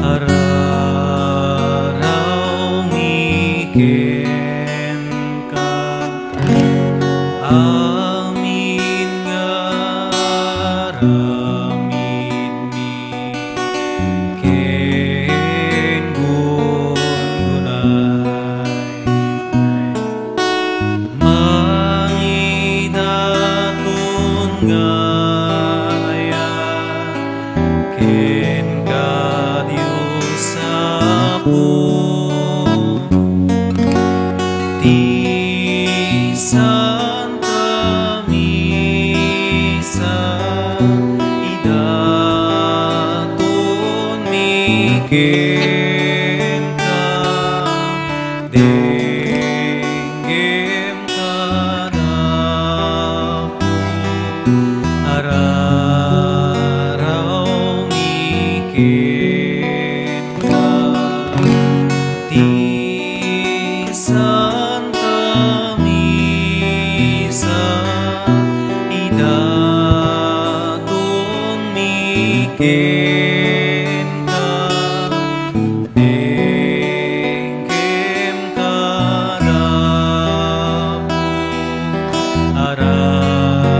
araraw mi ken ka. Amin nga aramid Apo. Ti Santa Misa idaton miken ka, denggem ka dako, araraw miken ka. Ti Santa Misa idaton miken ka, denggem ka dako, araraw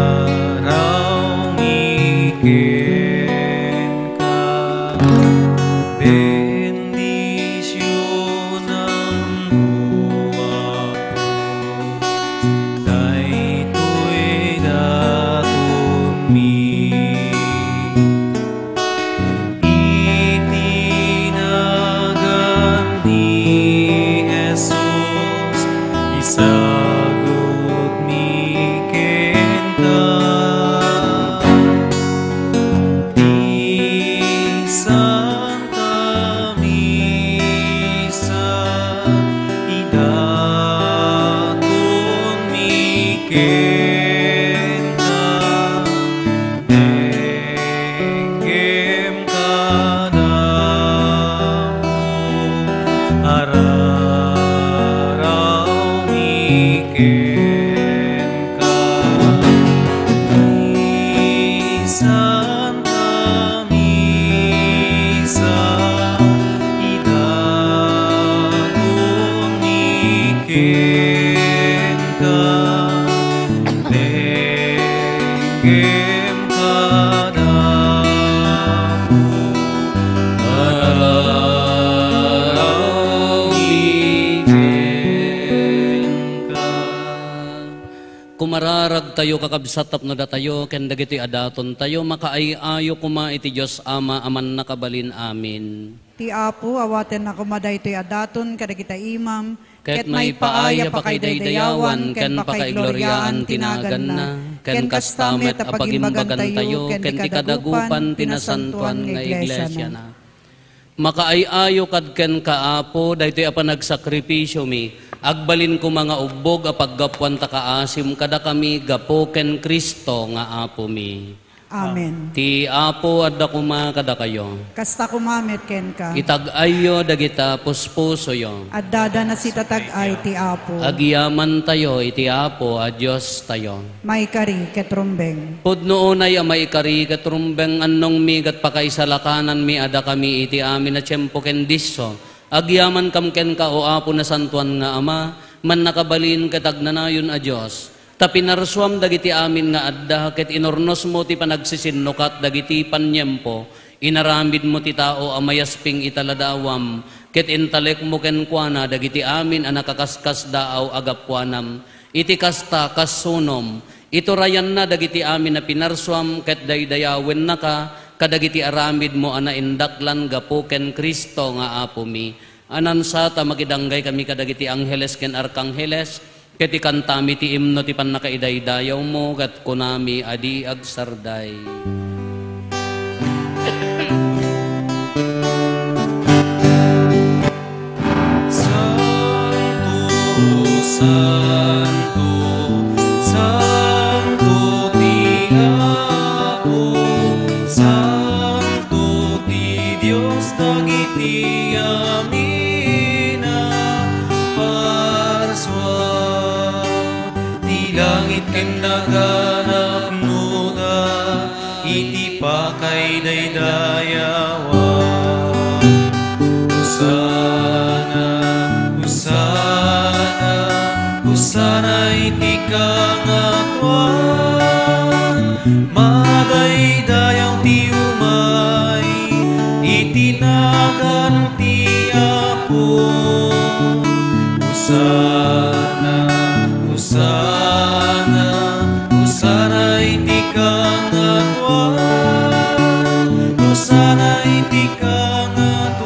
miken ka. Bendisyon ang buwa ko, daytoy daton mi. Itinagan ni Jesus, isagot mi kenta. Ti Santa Misa idaton miken ka, denggem ka dako, araraw miken ka. Ti Santa Misa idaton miken ka, denggem ka dako, araraw miken ka. Kumararag tayo kakabsat tapno da tayo, ken dagiti adaton tayo, makaayayo kuma iti Diyos Ama, aman nakabalin amin. Ti Apo, awaten na kumaday to'y adaton, kadagita imam, Ket may paaya pa kay daydayawan, ken pakaigloriaan tinagan na, ken kastamet apagimbagan tayo, ken ti kadagupan tinasantuan nga iglesia na. Makaayayo kad ken kaapo, daytoy a panagsakripisyo mi, agbalin ko mga ubbog a paggapuan ta kaasim kada kami gapo ken Kristo nga apo mi. Amen. Ti apo adda kuma kada kayo. Kasta kumamit ken ka. Itag-ayo dagita puspuso yo. At dada na si tatag-ay ti Apo. Agiyaman tayo iti apo a Dios tayo. May kari ketrumbeng. Pudno unay a maikari katrumbeng annong mi gat pakaisalakanan mi ada kami iti amin na tiyempo ken disso. Agyaman kam ken ka o apo na santuan nga ama, man nakabalin katagnanayon a Dios. Tapinarsuam dagiti amin nga adda, ket inornos mo ti panagsisinnukat dagiti panyempo, inaramid mo ti tao amayasping italadawam, ket intalek mo ken kuana dagiti amin a nakakaskas daaw agapwanam, iti kasta kasunom, iturayan na dagiti amin na pinarsuam, ket daydayawen na ka, kadagiti aramid mo ana indaklan gapo ken Kristo nga apo mi. Anansata magidanggay kami kadagiti angheles ken arkangheles, ket ikantami ti imno ti pannakaidaydayaw mo, ket kunami adi agsarday. Santo, Santo ti Apo, Santo ti Dios dagiti amina parswa, ti langit ken daga naknuda, iti pakay daydayawa. Sana iti kangatuan, madaydayaw ti umay, itinagan ti Apo. Usana, usana, usana iti kangatuan, usana iti kangatuan,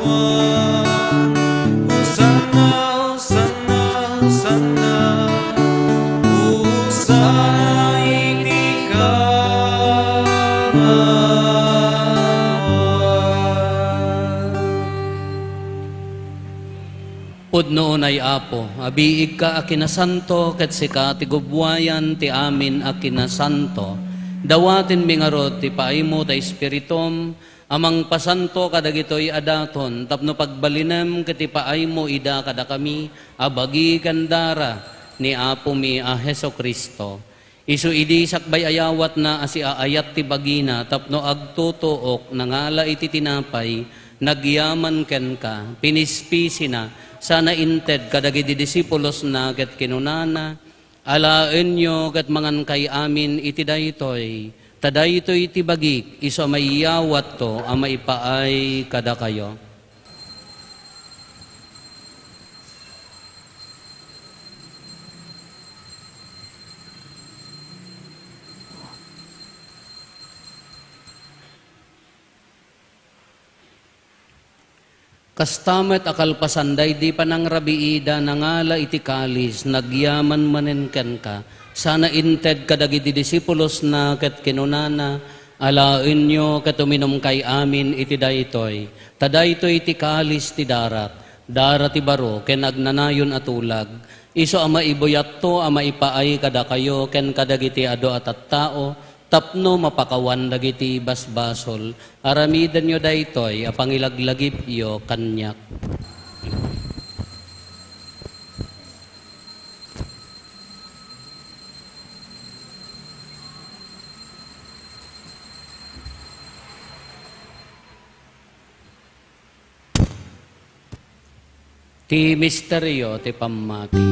Pudno ay apo, abiig ka akinasanto, ket sika ti gubwayan ti amin akinasanto. Dawatin mingarod ti paimo ta espiritum, amang pasanto kadagitoy adaton, tapno pagbalinem ket ti paimo ida kada kami, abagi kandara ni apo mi a Heso Kristo. Isu idi sakbay ayawat na asi aayat ti bagina, tapno agtutuok nangala iti tinapay, nagyaman ken ka, pinispisi na, sana inted kadagiti disipulos na ket kinunana, alaen nyo ket mangan kay amin iti daytoy, tadaytoy iti bagik, iso maiyawat to, maipaay kada kayo. Kastamet akalpasanday di panang rabiida nangala iti kalis, nagyaman manenken ka, sana inted kadagiti disipulos na ket kinunana, alaen nyo ket uminom kay amin iti daytoy, tadaytoy iti kalis ti darat ti baro ken agnanayon atulag, iso ama ibuyat to ama ipaay kada kayo ken kadagiti ado at tao, tapno mapakawan dagiti basbasol, aramidan nyo daytoy, apangilaglagip yo kanyak. Ti misteryo ti pamati.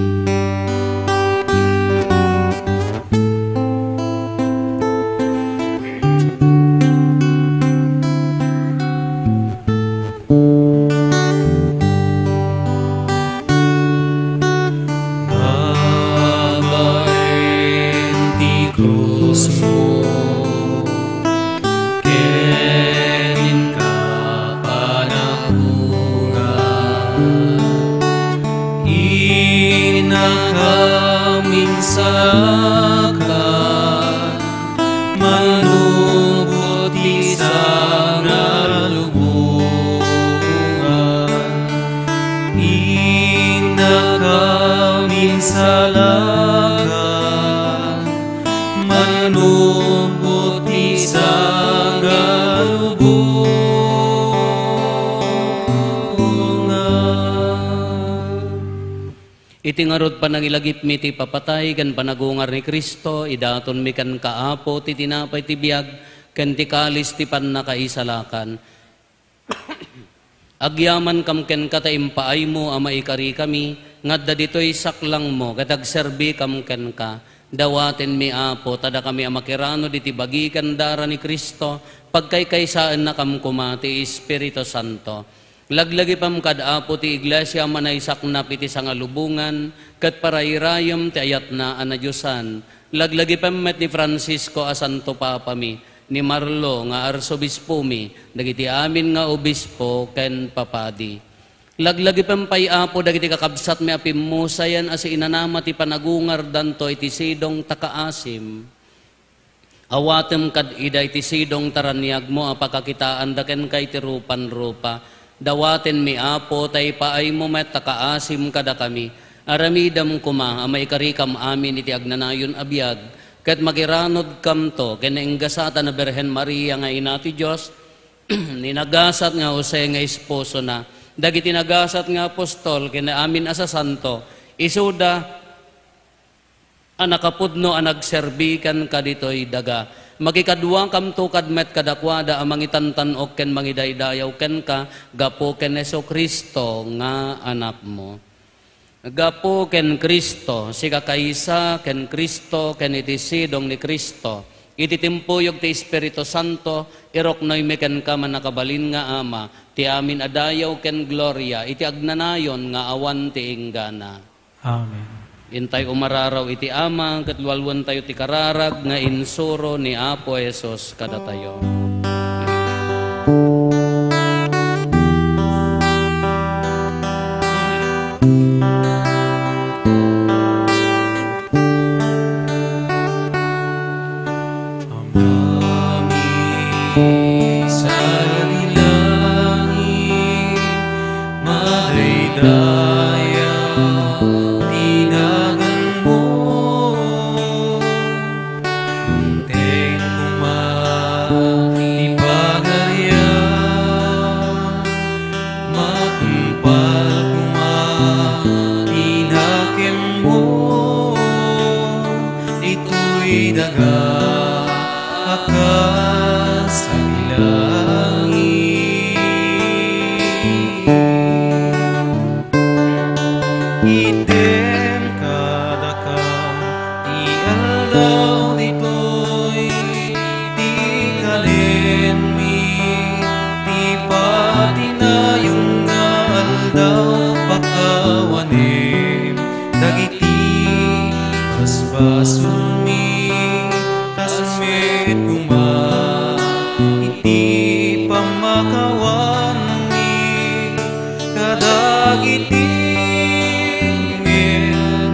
Iti ngarod panangilagip mi ti papatay ken panagungar ni Kristo, idaton mi kan kaapo ti tinapay ti biag ken ti kalis ti pannakaisalakan. Agyaman kam ken kata impaay mo ama ikari kami, ngadda ditoy saklang mo ket agserbi kam ken ka. Dawaten mi apo tada kami amakirano diti bagi ken dara ni Kristo, pagkaykaysaan na kam kumati Espiritu Santo. Laglagi pam kadapo ti iglesia manaysak na piti sangalubungan, kat parairayom ti ayat na anadyosan. Laglagi pam met ni Francisco a Santo Papa mi, ni Marlo nga arsobispo mi, dagiti amin nga obispo ken papadi. Laglagi pam pay apo dagiti kakabsat mi apimusayan as inanama ti panagungar danto iti sidong takaasim. Awatem kad ida iti sidong taranyag mo apakakitaan daken kay ti rupan-rupa. Dawaten mi apo tay paay mo met takaasim kada kami. Aramidam kuma amay karikam amin iti agnanayon abiyag. Ket magiranod kam to ken enggasata na Birhen Maria nga ina ti Dios. Ninagasat nga Jose nga esposo na. Dagiti nagasat nga apostol ken amin asa santo. Isuda anakapudno anagserbikan kaditoy daga. Magikadwa kam to kadmet kadakwada amang itantanok ken mangidaydayaw ken ka gapo ken Heso Kristo nga anak mo. Gapo ken Kristo sika kaysa ken Kristo ken iti sidong ni Kristo. Iti timpuyog ti Espiritu Santo iroknoy mi ken ka manakabalin nga ama ti amin adayaw ken gloria iti agnanayon nga awan ti inggana. Amen. Intay umararaw iti ama, katlualwan tayo ti kararag, nga insuro ni Apo Esos kada tayo. Amami sa langit, madaydayan item kadakam, ti aldaw ditoy, ti kalen mi, ti patinayong nga aldaw pakawanim, dagiti basbasun mi, tas met kuma, iti pamakawan mi, kadagiti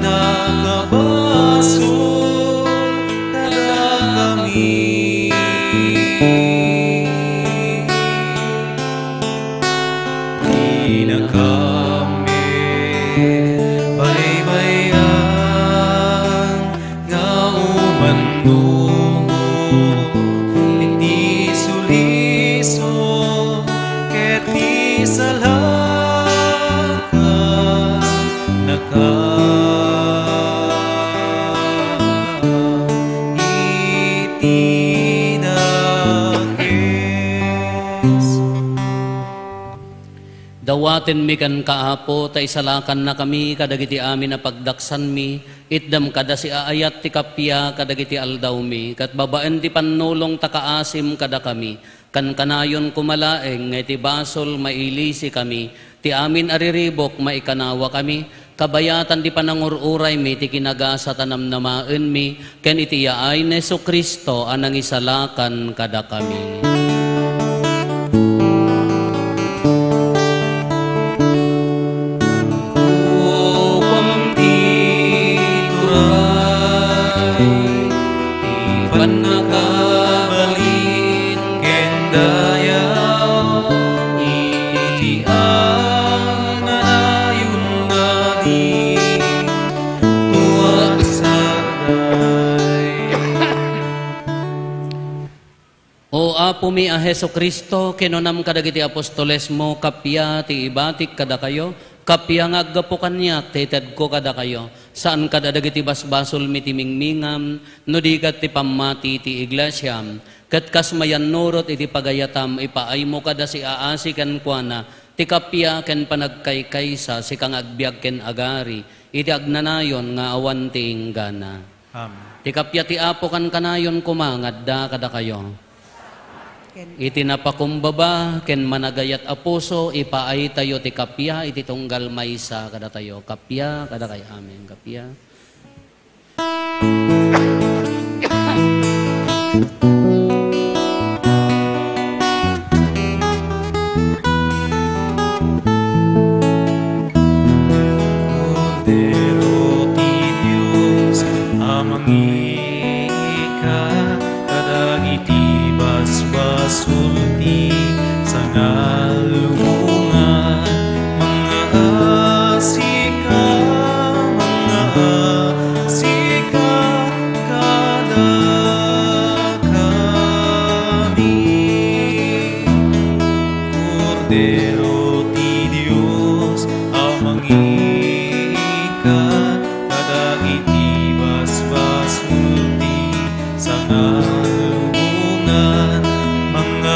nagabaso kada kami. Di na kami baybayan nga umano, hindi suliso ket di salaka Dawaten mi kan kaapo, ta isalakan na kami, kadagiti amin na pagdaksan mi, itdam kada si aayat ti kapya, kadagiti aldaw mi, kat babaen ti pannulong takaasim kada kami, kan kanayon kumalaeng, ngay ti basol mailisi kami, ti amin ariribok maikanawa kami, kabayatan di panangururay mi, ti kinagasa tanamnamaen mi, ken iti yaay na Jesu Kristo, anang isalakan kada kami. Panakabalin kendayaw, itian na ayun na di tuwag saday. O Apo mi a Heso Kristo, kinunam kadagiti apostoles mo, kapya ti ibatik kada kayo, kapya nga aggapukan niya, tited ko kada kayo, saan kadadagiti basbasol mi ti mingmingam, no di kat ti pamati ti iglesyam, kat kasmayan nurot iti pagayatam, ipaay mo kada si aasi kan kuana, ti kapya ken panagkaykaysa, si kang agbiag ken agari, iti agnanayon nga awan ti inggana. Amen. Ti kapya ti Apo kan kanayon kumangadda kada kayo. Iti napakumbaba, ken managayat apuso, ipaay tayo ti kapya, iti tunggal maysa kada tayo. Kapya, kada kayo. Amen. Kapya. Cordero ti Diyos, amang ika, kadagiti basbasulti sa ngalungan, mga asika kada kami. Cordero ti Diyos, amang ika, kadagiti basbasulti sa ngalungan, mga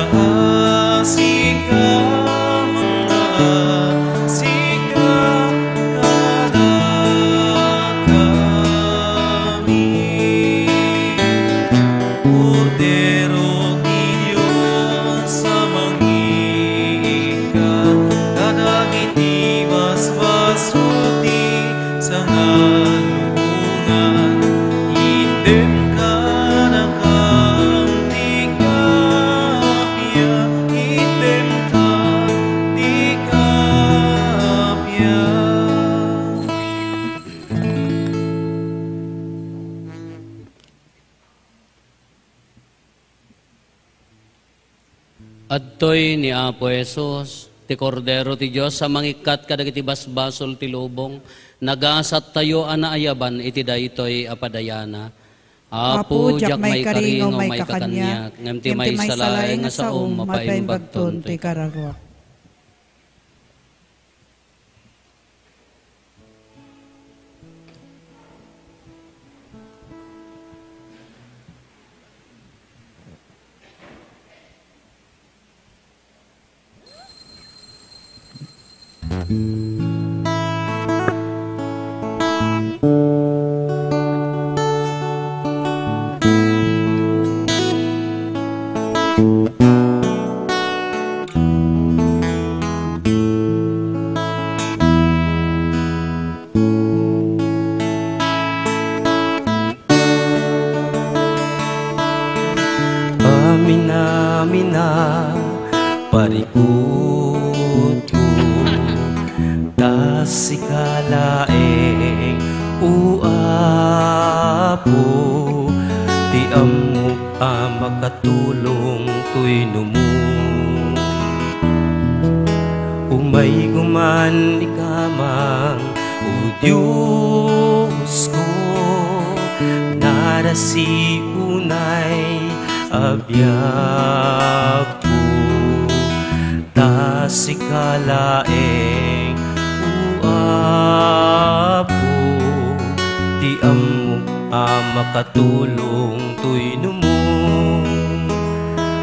asika kada kami. Cordero ti Diyos, amang ika, kadagiti basbasulti sa ngalungan, item ka na ti kapya, item ka ti kapya. Adtoy ni Apo Jesus, ti Kordero ti Diyos, sa mangikat kadagiti basbasol ti lubong, nagasat tayo anaayaban, iti daytoy apadayana. Apo, jak may karingo, may kakanyak, ngem ti may salay nga sa mapaimbagton, ti karagwa. amin na parikot ko, tas ikalaeng uapo, di amok makatulong tuy numo. Umay guman ikamang o Diyos ko, narasi unay abiyag ko, tas ikalaeng uapo, di amok makatulong tuy numo.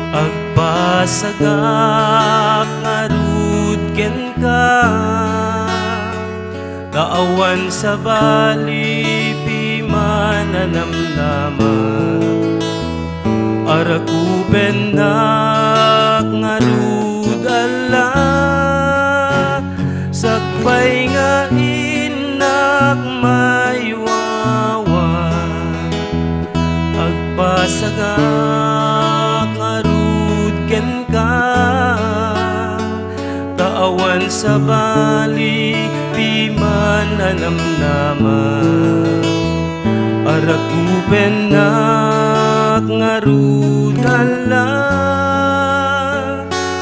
Agpasagak ngarud ken ka, kaawan sa bali pimananamnaman, arakupen nak ngarud ala, sakbay nga inak maywawan. Agpasagak ngarud ken ka, kaawan sa bali pimananamnaman, arakupen nak ngarud ala,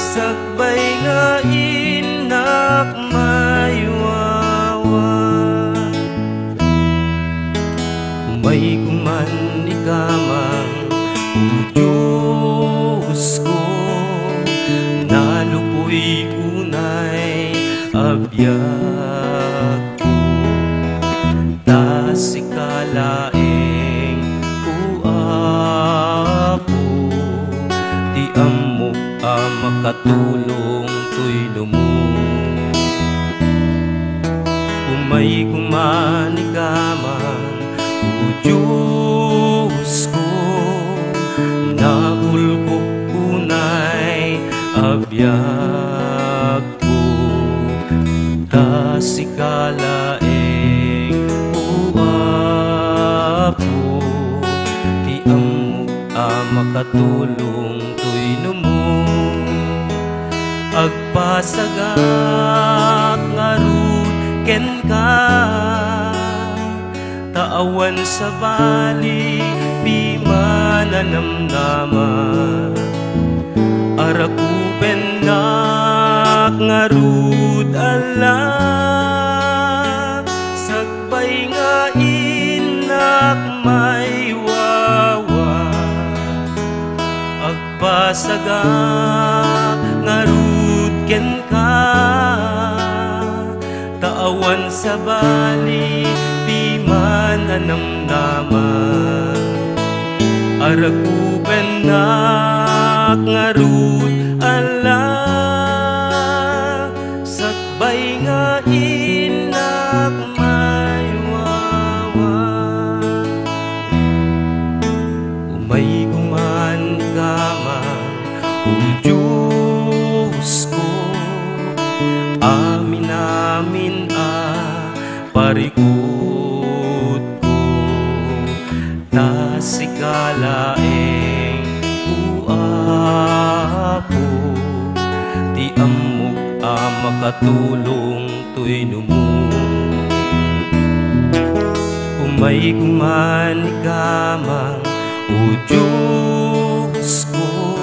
sakbay nga inak maywawan. Umay kuman ikamang o Diyos ko, nalupoy unay abiyag ko, tas ikalaeng uapo, di amok makatulong tuy numo. Umay kuman ikamang o Diyos ko, naulkok unay abiyag ko, tas ikalaeng uapo, di amok makatulong tuy numo. Agpasagak ngarud ken ka, taawan sa bali pimananamnaman, arakupen nak ngarud ala, sakbay nga inak maywawan. Agpasagak ngarud ken ka, taawan sa bali pimananamnaman, arakupen nak ngarud ala, sakbay nga inak maywawan. Umay kuman kamang o Diyos ko, amin amin parikot ko, tas ikalaeng uapo, di amok makatulong tuy numo. Umay kuman ikamang o Diyos ko,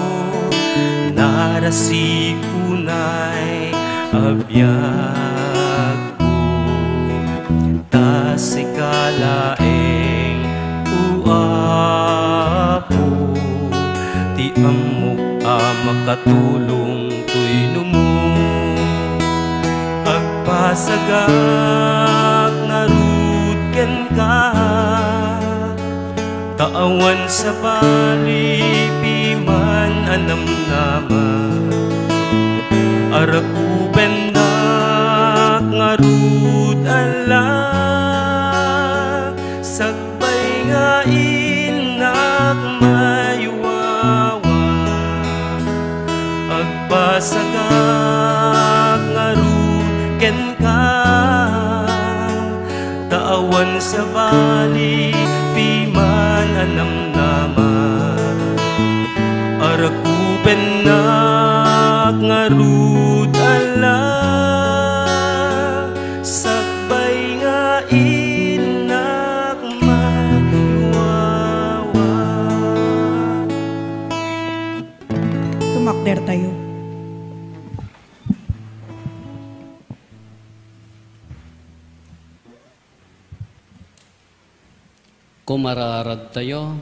narasi unay abiyag ko, tas ikalaeng uapo, di amok makatulong tuy numo. Agpasagak ngarud ken ka, taawan sa bali pimananamnaman, arakupen nak ngarud ala, sakbay nga inak maywawan. Agpasagak ngarud ken ka, taawan sa bali pimananamnaman, arakupen penak ngarud ala sakbay nga inak maluwawa. Tumakder tayo. Kumararag tayo.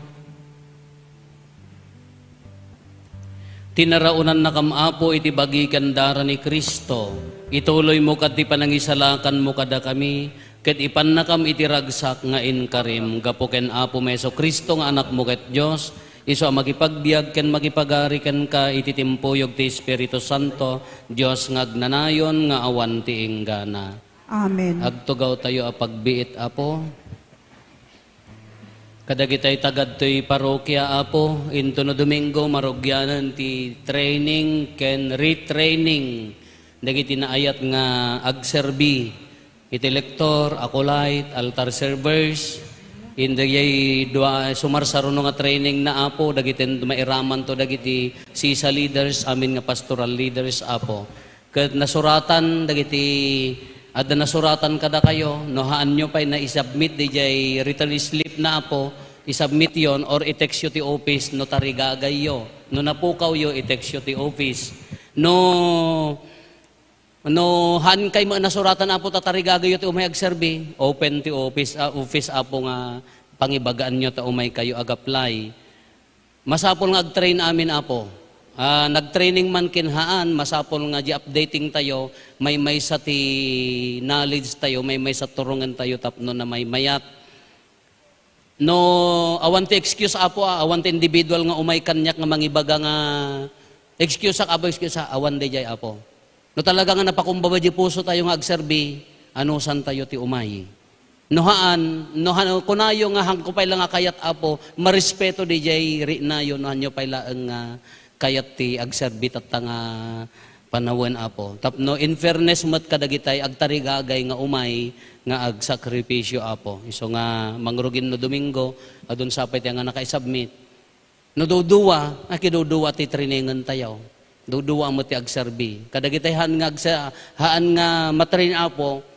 Tinaraunan na kamapo iti bagikan dara ni Kristo. Ituloy mo kat ti panangisalakan mo kada kami. Ket ipan na kam iti ragsak nga inkarim. Gapo ken Apo Meso Kristo nga anak mo ket Diyos. Iso makipagbiag ken makipagari ken ka iti timpuyog ti Espiritu Santo. Diyos nga agnanayon nga awan ti inggana. Amen. Agtugaw tayo a pagbiit Apo. Kadagitay tagad to'y parokya Apo, into no Domingo, marugyanan ti training ken retraining. Dagiti naayat nga agserbi, iti lektor, acolyte, altar servers, indagay sumarsaruno nga training na Apo, dagiti mairaman to dagiti sisa leaders, amin nga pastoral leaders Apo. Kat nasuratan, dagiti at nasuratan kada kayo, nohaan nyo pa'y na-submit di jay written slip na Apo, isubmit yon or i-text yo ti office, no tarigagay yo. No napukaw yo, i-text yo ti office. No han kay mo nasuratan Apo tatarigagay yo ti umay agserbi, open ti office Apo nga pangibagaan nyo ta umay kayo ag-apply. Masapol nga ag-train amin Apo. Nag-training man kinhaan, masapol nga di updating tayo, may sa ti knowledge tayo, may sa turungan tayo tapno na may mayat. No, awan ti excuse Apo, awan ti individual nga umay kanyak nga mangibaga nga excuse awan di jay Apo. No talaga nga napakumbaba di puso tayo nga agserbi, anusan tayo ti umay. Nohaan, kunayo nga hangkupay lang nga kayat Apo, marespeto di jay rinayo, nohan nyo pay lang kayat ti agserbit at nga panawan Apo. Tapno in fairness mat kadagitay agtarigagay nga umay nga agsakripisyo Apo. Iso nga mangrugin no Domingo adun sapay ti nga naka-submit. No duduwa, akiduduwa ti trainingan tayo. Duduwa mo ti agserbi. Kadagitay haan nga matrain Apo,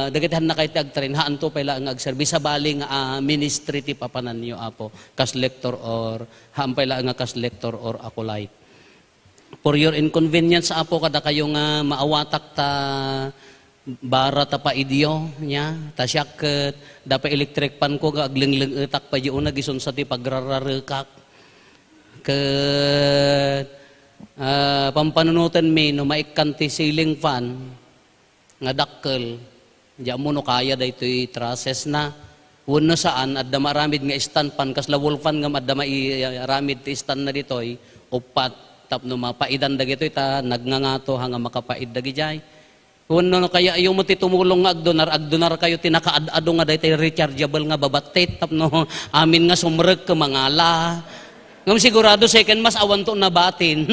dagitihan na kay ti agtrain haan to pala ang agserbi sa bali nga ministry ti papanan niyo Apo, kas lector or haan pala nga kas lector or acolyte. For your inconvenience Apo, kada kayo nga maawatak ta bara ta paidyo nya ta syaket dapat electric pan ko ga aglengling etak pa una gison sa ti pagrararekak ket pampanunutan mi no maikkan ti ceiling fan nga dakkel diya mo no kaya daytoy trusses na wenno saan adda maramid nga stand pan kas lawolfan nga adda maramid ti stand na ditoy upat tapno mapaidan dagitoy ta nagngangato hanga makapaid dagijay wenno no kaya ayo mo ti tumulong nga agdonar kayo tinakaad-ado nga daytoy rechargeable nga babatit tapno amin nga sumreg ka mangala ngam sigurado second mas awan to na batin.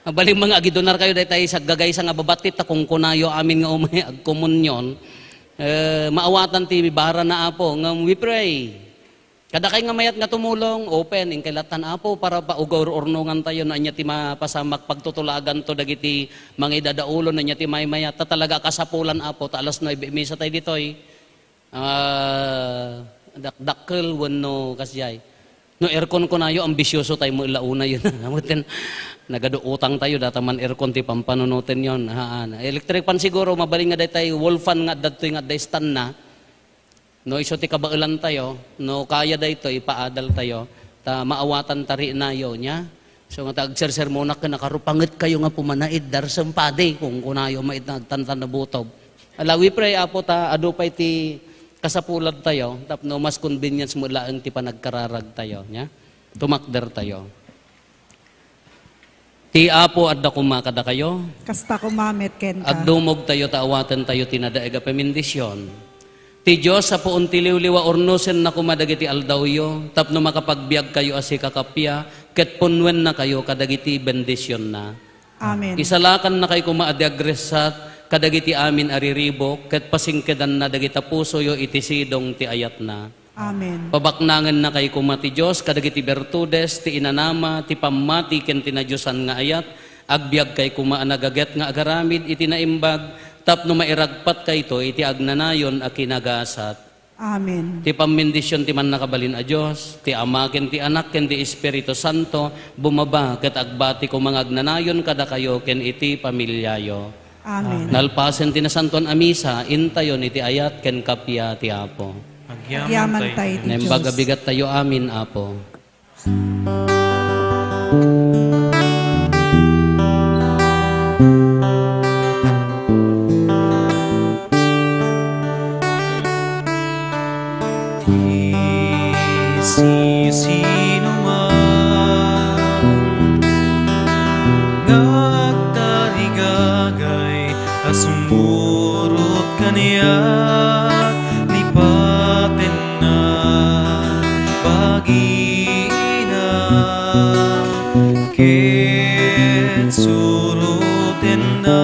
Baling mga agidonar kayo dahil sa gagay sa nga babatit kung kunayo amin nga umay agkomunyon maawatan ti bara na Apo nga we pray kada kay nga mayat nga tumulong open in kailatan Apo para pa ugaw-urnungan tayo na anya ti mapasamak pagtutulagan to dagiti mga idadaulo na anya ti mayat ta talaga kasapulan Apo ta alas 9 misa tayo ditoy dakkel wenno kasjay no aircon ko nayo ambisyoso tayo mo ilauna yun nagaduutang tayo dataman aircon ti pampanunutin yon electric pan siguro mabaling nga day wall fan nga datoy nga day stand na no iso ti kabailan tayo no kaya daytoy paadal tayo ta maawatan tari nayo nya so nga tagserser muna ka nakarupanget kayo nga pumanaid darsem pade kung kunayo mait nagtantan na butob we pray Apo ta adupay ti kasapulad tayo tapno mas convenience mo laeng ti panagkararag tayo nya tumakder tayo. Ti Apo adda kumakada kayo. Kasta kumamet ken ka. Agdumog tayo taawatan tayo tinadaega pemindisyon. Ti Diyos sa puon ti liwliwa ornosen na kumadagiti aldawyo tapno makapagbiag kayo asi kakapya ket punwen na kayo kadagiti bendisyon na. Amen. Isalakan na kayo kumaadi agresat kadagiti amin ariribo ket pasingkedan na dagita puso yo iti sidong ti ayat na. Amen. Pabaknangan na kay kuma ti Diyos, kadagiti bertudes, ti inanama, ti pamati, ken tinadyosan nga ayat, agbyag kay kuma nagaget nga agaramid, iti naimbag, tapno mairagpat kay ito, iti agnanayon a kinagasat. Amen. Ti pamindisyon ti man nakabalin a Diyos, ti Ama ken ti Anak ken ti Espiritu Santo, bumaba ket agbati ko mga agnanayon kada kayo ken iti pamilyayo. Amen. Nalpasen ti nasanton a misa, intayon iti ayat ken kapya ti Apo. Agyaman tayo ti Diyos. Nembagabigat tayo amin, Apo. Sino man nagtarigagay asumurot kaniya lipaten na bagina ket suruten na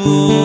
Oh